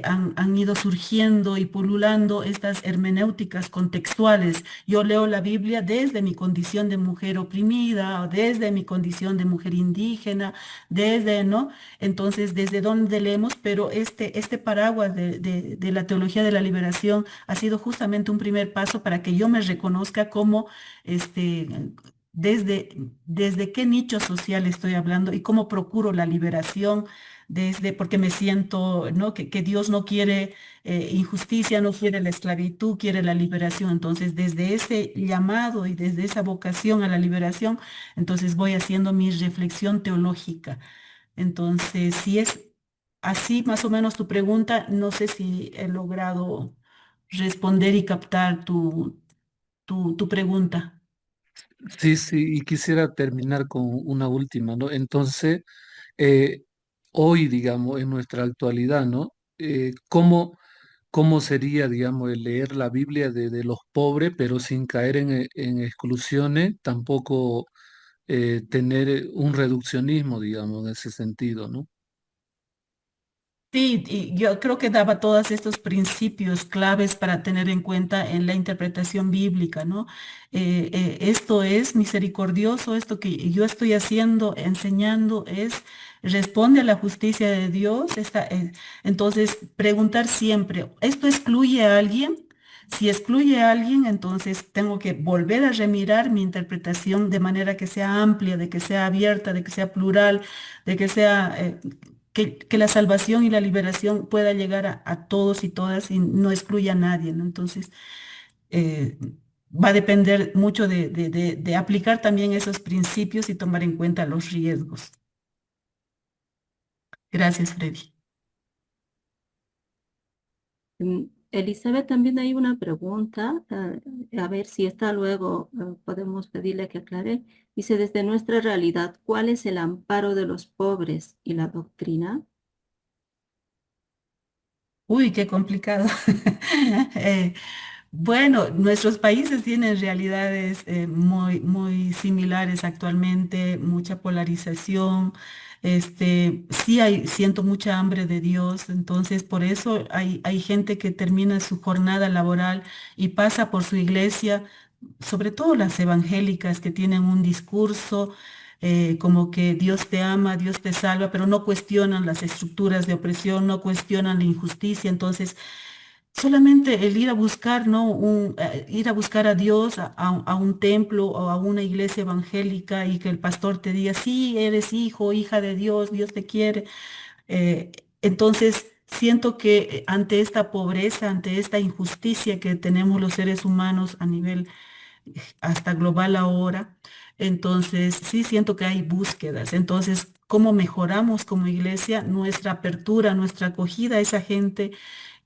han ido surgiendo y pululando estas hermenéuticas contextuales. Yo leo la Biblia desde mi condición de mujer oprimida, o desde mi condición de mujer indígena, desde, ¿no? Entonces, desde dónde leemos, pero este paraguas de la teología de la liberación ha sido justamente un primer paso para que yo me reconozca como, este, desde, desde qué nicho social estoy hablando y cómo procuro la liberación desde, porque me siento, ¿no? Que Dios no quiere injusticia, no quiere la esclavitud, quiere la liberación. Entonces, desde ese llamado y desde esa vocación a la liberación, entonces voy haciendo mi reflexión teológica. Entonces, si es así más o menos tu pregunta, no sé si he logrado responder y captar tu pregunta. Sí, sí, y quisiera terminar con una última, ¿no? Entonces, eh, hoy, digamos, en nuestra actualidad, ¿no? ¿Cómo sería, digamos, el leer la Biblia de los pobres, pero sin caer en exclusiones, tampoco tener un reduccionismo, digamos, en ese sentido, ¿no? Sí, y yo creo que daba todos estos principios claves para tener en cuenta en la interpretación bíblica, ¿no? Esto es misericordioso, esto que yo estoy haciendo, enseñando, responde a la justicia de Dios. Entonces, preguntar siempre, ¿esto excluye a alguien? Si excluye a alguien, entonces tengo que volver a remirar mi interpretación de manera que sea amplia, de que sea abierta, de que sea plural, de que sea que la salvación y la liberación pueda llegar a todos y todas y no excluya a nadie, ¿no? Entonces, eh, va a depender mucho de aplicar también esos principios y tomar en cuenta los riesgos. Gracias, Freddy. Elizabeth, también hay una pregunta, a ver si está luego, podemos pedirle que aclare. Dice, desde nuestra realidad, ¿cuál es el amparo de los pobres y la doctrina? Uy, qué complicado. Eh, Bueno, nuestros países tienen realidades muy similares actualmente, mucha polarización. Sí siento mucha hambre de Dios, entonces por eso hay gente que termina su jornada laboral y pasa por su iglesia, sobre todo las evangélicas que tienen un discurso como que Dios te ama, Dios te salva, pero no cuestionan las estructuras de opresión, no cuestionan la injusticia, entonces solamente el ir a buscar, ¿no? Ir a buscar a Dios a un templo o a una iglesia evangélica y que el pastor te diga, sí, eres hijo, hija de Dios, Dios te quiere. Entonces, siento que ante esta pobreza, ante esta injusticia que tenemos los seres humanos a nivel hasta global ahora, entonces sí siento que hay búsquedas. Entonces, ¿cómo mejoramos como iglesia nuestra apertura, nuestra acogida a esa gente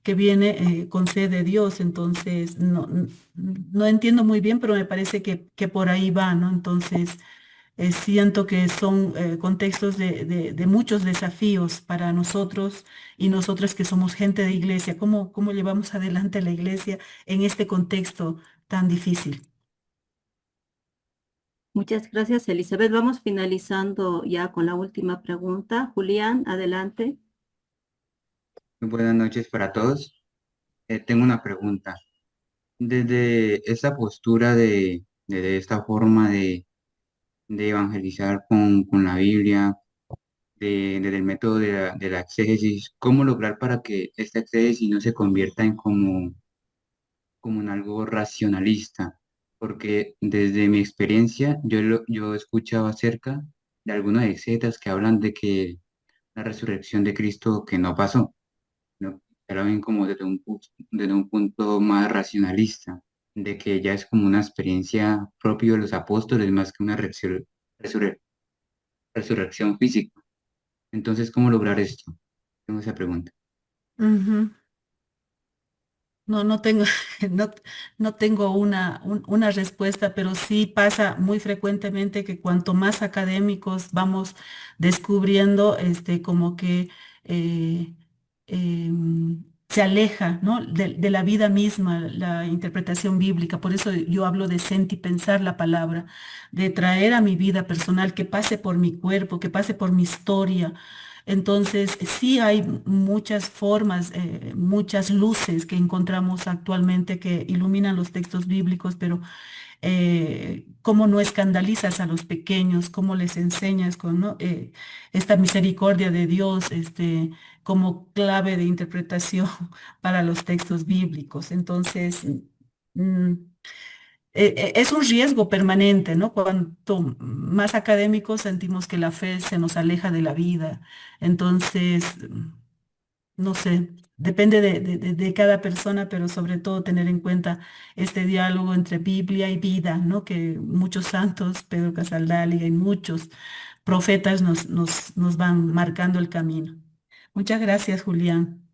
que viene con sed de Dios. Entonces, no entiendo muy bien, pero me parece que por ahí va, ¿no? Entonces, siento que son contextos de muchos desafíos para nosotros y nosotras que somos gente de iglesia. ¿Cómo llevamos adelante la iglesia en este contexto tan difícil? Muchas gracias, Elizabeth. Vamos finalizando ya con la última pregunta. Julián, adelante. Muy buenas noches para todos. Tengo una pregunta. Desde esta postura de esta forma de evangelizar con la Biblia, desde el método de la exégesis, ¿cómo lograr para que esta exégesis no se convierta en como en algo racionalista? Porque desde mi experiencia, yo he escuchado acerca de algunos exegetas que hablan de que la resurrección de Cristo que no pasó, ¿no? Pero ven como desde un punto más racionalista, de que ya es como una experiencia propia de los apóstoles más que una resurre- resurrección física. Entonces, ¿cómo lograr esto? Tengo esa pregunta. Ujú. No tengo, no, no tengo una respuesta, pero sí pasa muy frecuentemente que cuanto más académicos vamos descubriendo, como que eh, se aleja, ¿no? de la vida misma, la interpretación bíblica. Por eso yo hablo de sentipensar la palabra, de traer a mi vida personal, que pase por mi cuerpo, que pase por mi historia. Entonces, sí hay muchas formas, muchas luces que encontramos actualmente que iluminan los textos bíblicos, pero cómo no escandalizas a los pequeños, cómo les enseñas con, ¿no? Esta misericordia de Dios, como clave de interpretación para los textos bíblicos. Entonces, mm, es un riesgo permanente, ¿no? Cuanto más académicos sentimos que la fe se nos aleja de la vida. Entonces, no sé, depende de cada persona, pero sobre todo tener en cuenta este diálogo entre Biblia y vida, ¿no? Que muchos santos, Pedro Casaldáliga y muchos profetas nos van marcando el camino. Muchas gracias, Julián.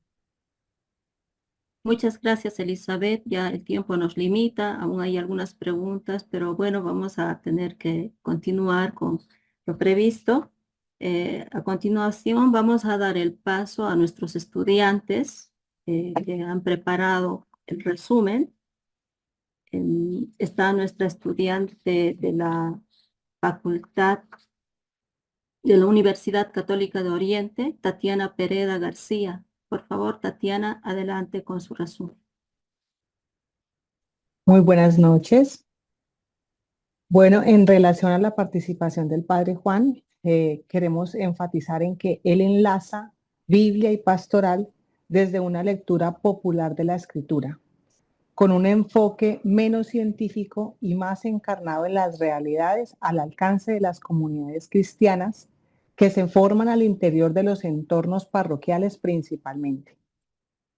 Muchas gracias, Elizabeth. Ya el tiempo nos limita, aún hay algunas preguntas, pero bueno, vamos a tener que continuar con lo previsto. A continuación, vamos a dar el paso a nuestros estudiantes que han preparado el resumen. Está nuestra estudiante de la Facultad de la Universidad Católica de Oriente, Tatiana Pereda García. Por favor, Tatiana, adelante con su resumen. Muy buenas noches. Bueno, en relación a la participación del Padre Juan, queremos enfatizar en que él enlaza Biblia y pastoral desde una lectura popular de la Escritura, con un enfoque menos científico y más encarnado en las realidades al alcance de las comunidades cristianas que se forman al interior de los entornos parroquiales principalmente.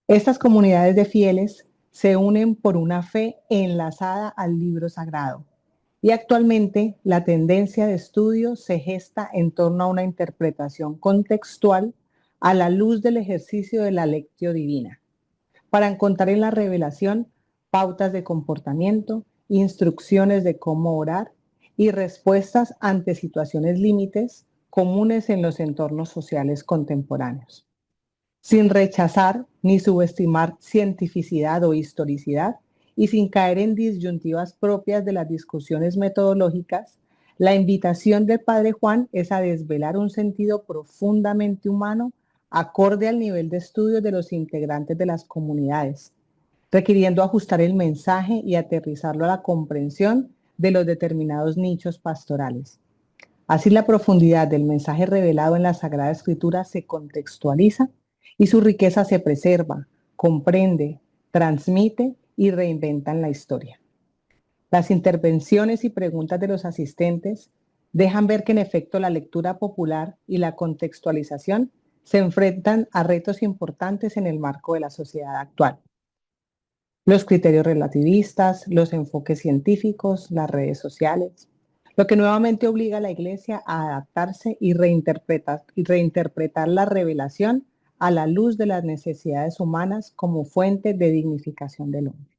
Estas comunidades de fieles se unen por una fe enlazada al libro sagrado y actualmente la tendencia de estudio se gesta en torno a una interpretación contextual a la luz del ejercicio de la lectio divina, para encontrar en la revelación pautas de comportamiento, instrucciones de cómo orar y respuestas ante situaciones límites comunes en los entornos sociales contemporáneos. Sin rechazar ni subestimar cientificidad o historicidad y sin caer en disyuntivas propias de las discusiones metodológicas, la invitación del Padre Juan es a desvelar un sentido profundamente humano acorde al nivel de estudio de los integrantes de las comunidades, requiriendo ajustar el mensaje y aterrizarlo a la comprensión de los determinados nichos pastorales. Así, la profundidad del mensaje revelado en la Sagrada Escritura se contextualiza y su riqueza se preserva, comprende, transmite y reinventa en la historia. Las intervenciones y preguntas de los asistentes dejan ver que en efecto la lectura popular y la contextualización se enfrentan a retos importantes en el marco de la sociedad actual. Los criterios relativistas, los enfoques científicos, las redes sociales, lo que nuevamente obliga a la Iglesia a adaptarse y reinterpretar la revelación a la luz de las necesidades humanas como fuente de dignificación del hombre.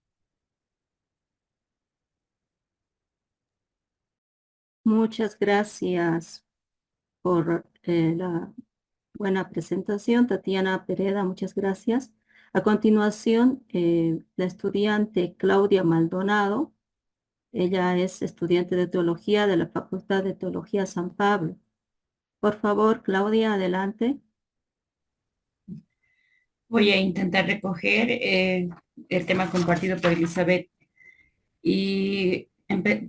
Muchas gracias por la buena presentación, Tatiana Pereda, muchas gracias. A continuación, la estudiante Claudia Maldonado. Ella es estudiante de Teología de la Facultad de Teología San Pablo. Por favor, Claudia, adelante. Voy a intentar recoger el tema compartido por Elizabeth. Y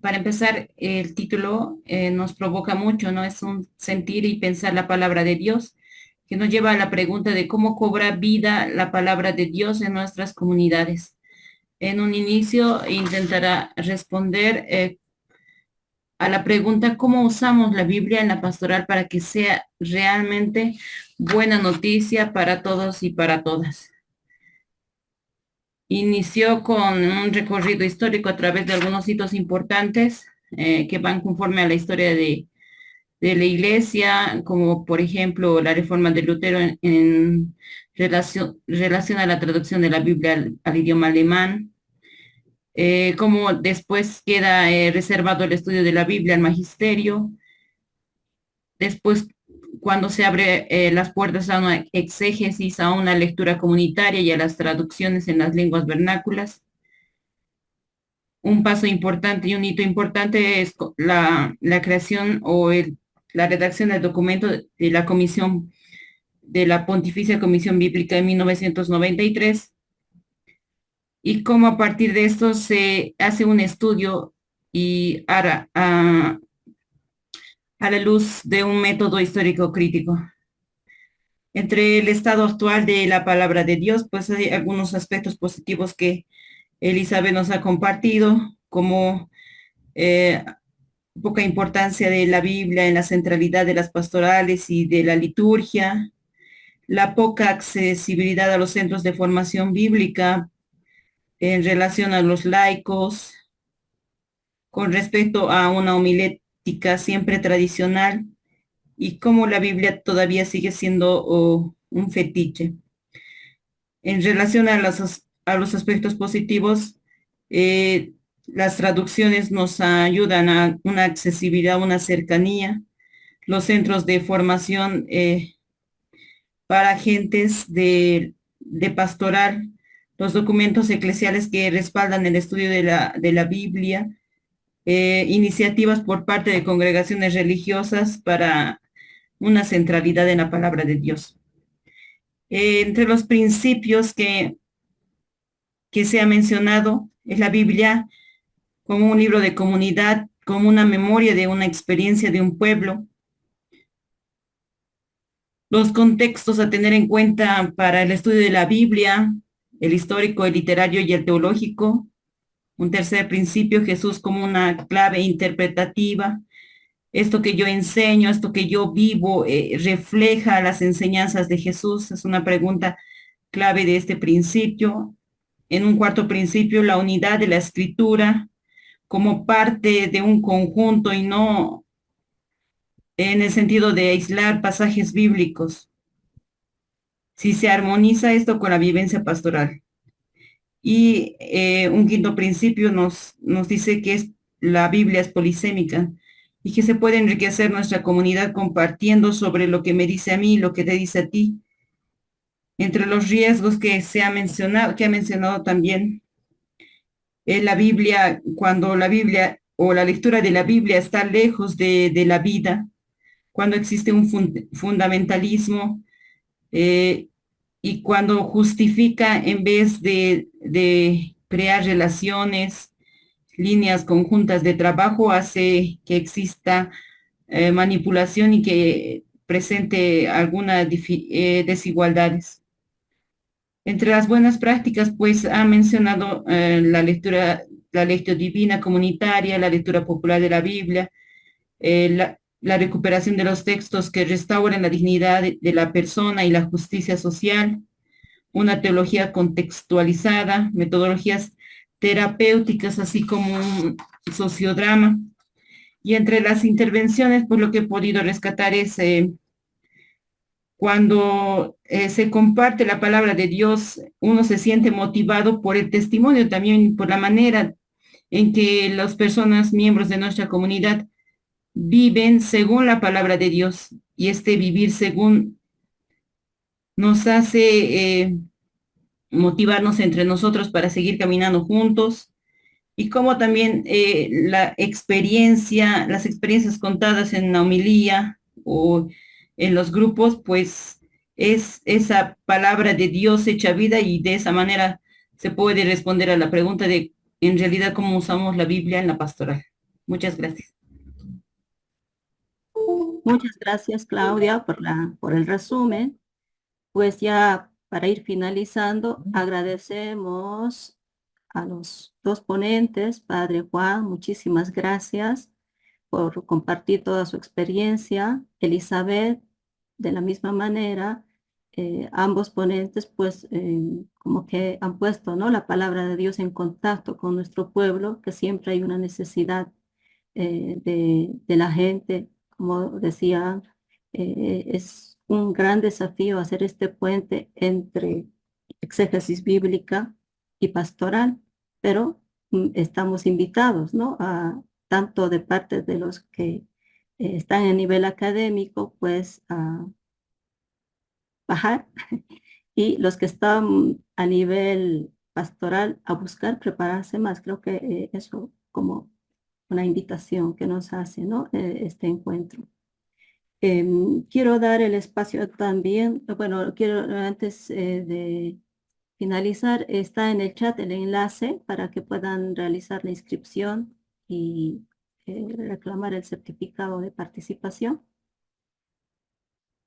para empezar, el título nos provoca mucho, ¿no? Es un sentir y pensar la palabra de Dios, que nos lleva a la pregunta de cómo cobra vida la palabra de Dios en nuestras comunidades. En un inicio intentará responder a la pregunta cómo usamos la Biblia en la pastoral para que sea realmente buena noticia para todos y para todas. Inició con un recorrido histórico a través de algunos hitos importantes que van conforme a la historia de la Iglesia, como por ejemplo la reforma de Lutero en relación a la traducción de la Biblia al idioma alemán, como después queda reservado el estudio de la Biblia al magisterio, después cuando se abre las puertas a una exégesis, a una lectura comunitaria y a las traducciones en las lenguas vernáculas. Un paso importante y un hito importante es la creación o la redacción del documento de la Comisión, de la Pontificia Comisión Bíblica en 1993, y cómo a partir de esto se hace un estudio y a la luz de un método histórico crítico. Entre el estado actual de la palabra de Dios, pues hay algunos aspectos positivos que Elizabeth nos ha compartido, como poca importancia de la Biblia en la centralidad de las pastorales y de la liturgia, la poca accesibilidad a los centros de formación bíblica en relación a los laicos, con respecto a una homilética siempre tradicional, y cómo la Biblia todavía sigue siendo un fetiche. En relación a los aspectos positivos, las traducciones nos ayudan a una accesibilidad, una cercanía, los centros de formación para agentes de pastoral, los documentos eclesiales que respaldan el estudio de la Biblia, iniciativas por parte de congregaciones religiosas para una centralidad en la palabra de Dios. Entre los principios que se ha mencionado es la Biblia como un libro de comunidad, como una memoria de una experiencia de un pueblo. Los contextos a tener en cuenta para el estudio de la Biblia, el histórico, el literario y el teológico. Un tercer principio, Jesús como una clave interpretativa. Esto que yo enseño, esto que yo vivo, refleja las enseñanzas de Jesús. Es una pregunta clave de este principio. En un cuarto principio, la unidad de la escritura como parte de un conjunto y no en el sentido de aislar pasajes bíblicos. Si se armoniza esto con la vivencia pastoral. Y un quinto principio nos dice que la Biblia es polisémica y que se puede enriquecer nuestra comunidad compartiendo sobre lo que me dice a mí y lo que te dice a ti. Entre los riesgos que ha mencionado también, la Biblia, cuando la Biblia o la lectura de la Biblia está lejos de la vida, cuando existe un fundamentalismo y cuando justifica en vez de crear relaciones, líneas conjuntas de trabajo, hace que exista manipulación y que presente algunas desigualdades. Entre las buenas prácticas, pues ha mencionado la lectura divina comunitaria, la lectura popular de la Biblia, la recuperación de los textos que restauran la dignidad de la persona y la justicia social, una teología contextualizada, metodologías terapéuticas, así como un sociodrama. Y entre las intervenciones, pues lo que he podido rescatar es cuando se comparte la palabra de Dios, uno se siente motivado por el testimonio, también por la manera en que las personas, miembros de nuestra comunidad, viven según la palabra de Dios. Y este vivir según nos hace motivarnos entre nosotros para seguir caminando juntos. Y como también las experiencias contadas en la homilía o en los grupos, pues es esa palabra de Dios hecha vida, y de esa manera se puede responder a la pregunta de en realidad cómo usamos la Biblia en la pastoral. Muchas gracias. Muchas gracias, Claudia, por el resumen. Pues ya para ir finalizando, agradecemos a los dos ponentes, Padre Juan, muchísimas gracias por compartir toda su experiencia. Elizabeth, de la misma manera, ambos ponentes pues como que han puesto, ¿no?, la palabra de Dios en contacto con nuestro pueblo, que siempre hay una necesidad de la gente, como decía, es un gran desafío hacer este puente entre exégesis bíblica y pastoral, pero estamos invitados, ¿no?, tanto de parte de los que están en nivel académico, pues a bajar, y los que están a nivel pastoral a buscar prepararse más. Creo que eso como una invitación que nos hace, ¿no?, este encuentro. Quiero dar el espacio también, bueno, quiero antes de finalizar, está en el chat el enlace para que puedan realizar la inscripción y reclamar el certificado de participación.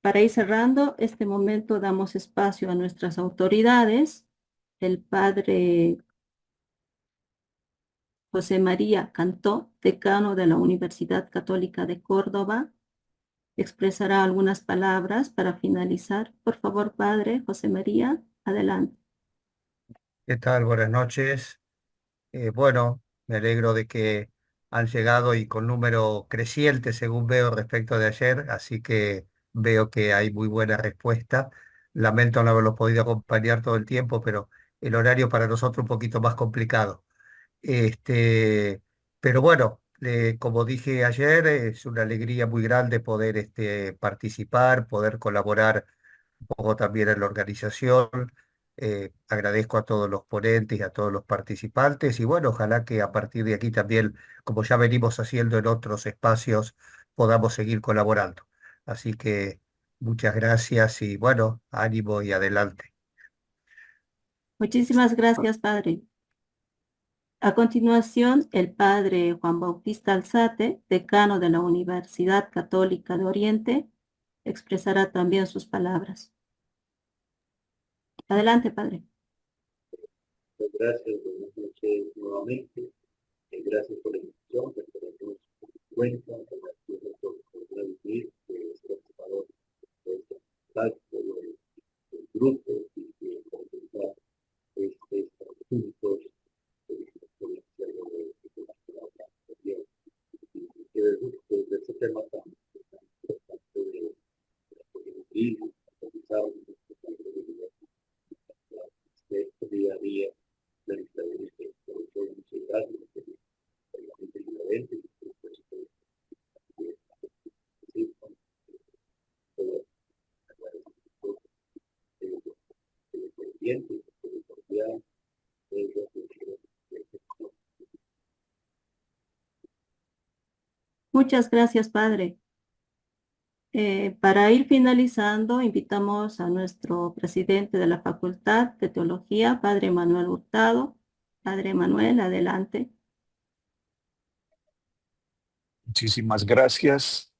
Para ir cerrando este momento, damos espacio a nuestras autoridades. El padre José María Cantó, decano de la Universidad Católica de Córdoba, expresará algunas palabras para finalizar. Por favor, padre José María, adelante. ¿Qué tal? Buenas noches. Bueno, me alegro de que han llegado y con número creciente, según veo respecto de ayer, así que veo que hay muy buena respuesta. Lamento no haberlos podido acompañar todo el tiempo, pero el horario para nosotros un poquito más complicado. Pero bueno, como dije ayer, es una alegría muy grande poder participar, poder colaborar un poco también en la organización. Agradezco a todos los ponentes y a todos los participantes y bueno, ojalá que a partir de aquí también, como ya venimos haciendo en otros espacios, podamos seguir colaborando. Así que muchas gracias y bueno, ánimo y adelante. Muchísimas gracias, padre. A continuación, el padre Juan Bautista Alzate, decano de la Universidad Católica de Oriente, expresará también sus palabras. Adelante, padre. Muchas gracias, buenas noches nuevamente. Gracias por la invitación, que tenemos en cuenta, gracias por transmitir, ser observador de este contacto, del grupo y de comentar estos puntos de este tema tan importante de la política, este día a día de nuestra vida. Muchas gracias por la gente diferente y por supuesto Muchas gracias, padre. Para ir finalizando, invitamos a nuestro presidente de la Facultad de Teología, padre Manuel Hurtado. Padre Manuel, adelante. Muchísimas gracias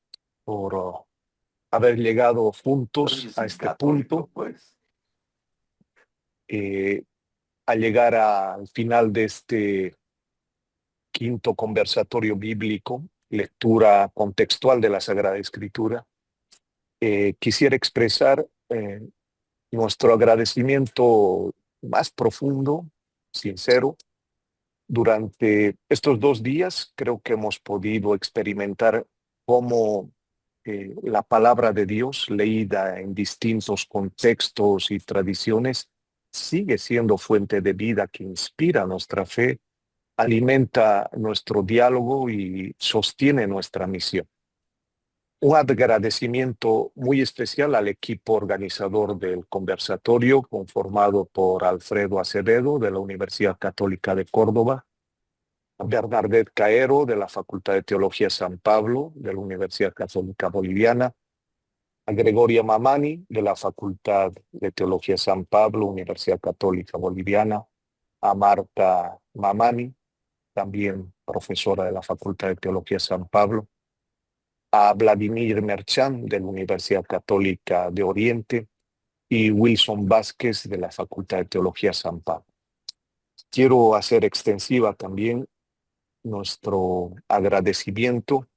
por haber llegado juntos a este punto. Al llegar al final de este quinto conversatorio bíblico, lectura contextual de la Sagrada Escritura, quisiera expresar nuestro agradecimiento más profundo, sincero. Durante estos 2 días creo que hemos podido experimentar cómo la palabra de Dios leída en distintos contextos y tradiciones sigue siendo fuente de vida que inspira nuestra fe, alimenta nuestro diálogo y sostiene nuestra misión. Un agradecimiento muy especial al equipo organizador del conversatorio, conformado por Alfredo Acevedo de la Universidad Católica de Córdoba, a Bernadette Caero de la Facultad de Teología San Pablo de la Universidad Católica Boliviana, a Gregoria Mamani de la Facultad de Teología San Pablo, Universidad Católica Boliviana, a Marta Mamani, también profesora de la Facultad de Teología San Pablo, a Vladimir Merchan de la Universidad Católica de Oriente y Wilson Vázquez de la Facultad de Teología San Pablo. Quiero hacer extensiva también nuestro agradecimiento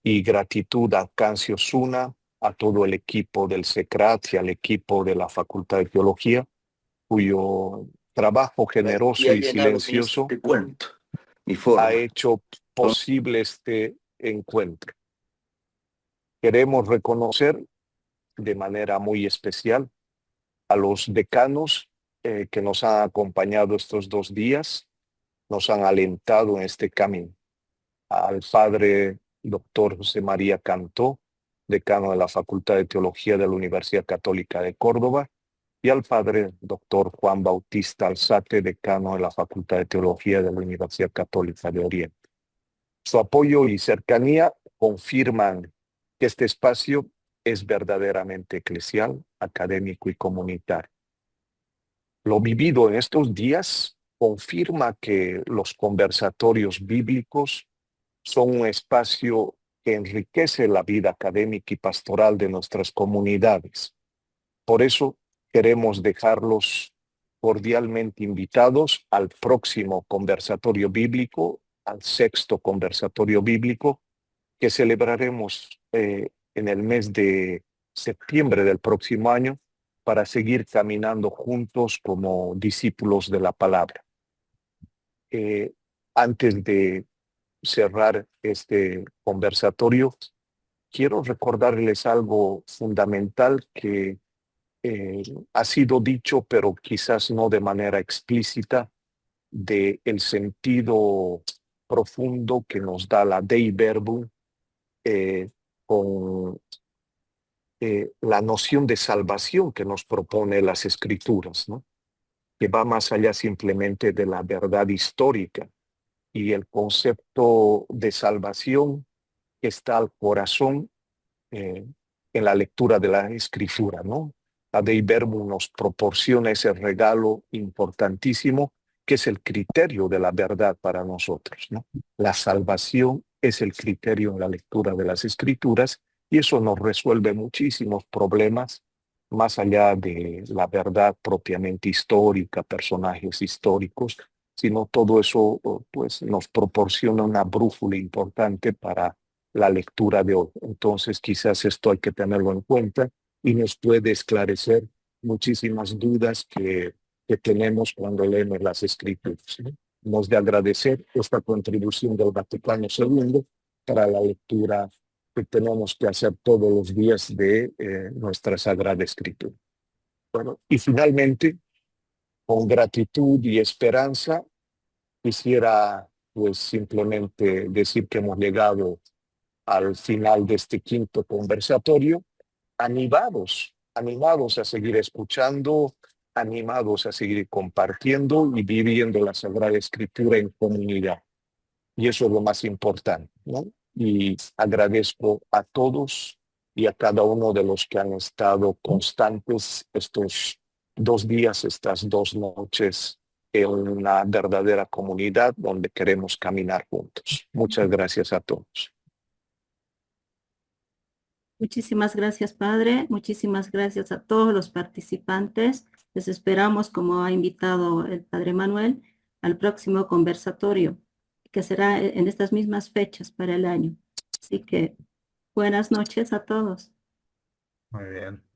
y gratitud a Cancio Zuna, a todo el equipo del SECRAT y al equipo de la Facultad de Teología, cuyo trabajo generoso y silencioso ha hecho posible este encuentro. Queremos reconocer de manera muy especial a los decanos que nos han acompañado estos 2 días, nos han alentado en este camino. Al padre doctor José María Cantó, decano de la Facultad de Teología de la Universidad Católica de Córdoba, y al padre doctor Juan Bautista Alzate, decano de la Facultad de Teología de la Universidad Católica de Oriente. Su apoyo y cercanía confirman que este espacio es verdaderamente eclesial, académico y comunitario. Lo vivido en estos días confirma que los conversatorios bíblicos son un espacio que enriquece la vida académica y pastoral de nuestras comunidades. Por eso queremos dejarlos cordialmente invitados al próximo conversatorio bíblico, al 6º conversatorio bíblico, que celebraremos en el mes de septiembre del próximo año, para seguir caminando juntos como discípulos de la palabra. Antes de cerrar este conversatorio, quiero recordarles algo fundamental que ha sido dicho, pero quizás no de manera explícita, del sentido profundo que nos da la Dei Verbum con la noción de salvación que nos propone las Escrituras, ¿no? Que va más allá simplemente de la verdad histórica, y el concepto de salvación que está al corazón en la lectura de la Escritura, ¿no? La Dei Verbum nos proporciona ese regalo importantísimo que es el criterio de la verdad para nosotros, ¿no? La salvación es el criterio en la lectura de las Escrituras, y eso nos resuelve muchísimos problemas más allá de la verdad propiamente histórica, personajes históricos, sino todo eso pues nos proporciona una brújula importante para la lectura de hoy. Entonces quizás esto hay que tenerlo en cuenta y nos puede esclarecer muchísimas dudas que tenemos cuando leemos las Escrituras, ¿no? Hemos de agradecer esta contribución del Vaticano II para la lectura que tenemos que hacer todos los días de nuestra Sagrada Escritura. Bueno, y finalmente, con gratitud y esperanza, quisiera pues simplemente decir que hemos llegado al final de este 5º conversatorio, animados a seguir escuchando, animados a seguir compartiendo y viviendo la Sagrada Escritura en comunidad. Y eso es lo más importante, ¿no? Y agradezco a todos y a cada uno de los que han estado constantes estos 2 días, estas 2 noches, en una verdadera comunidad donde queremos caminar juntos. Muchas gracias a todos. Muchísimas gracias, Padre. Muchísimas gracias a todos los participantes. Les esperamos, como ha invitado el Padre Manuel, al próximo conversatorio, que será en estas mismas fechas para el año. Así que buenas noches a todos. Muy bien.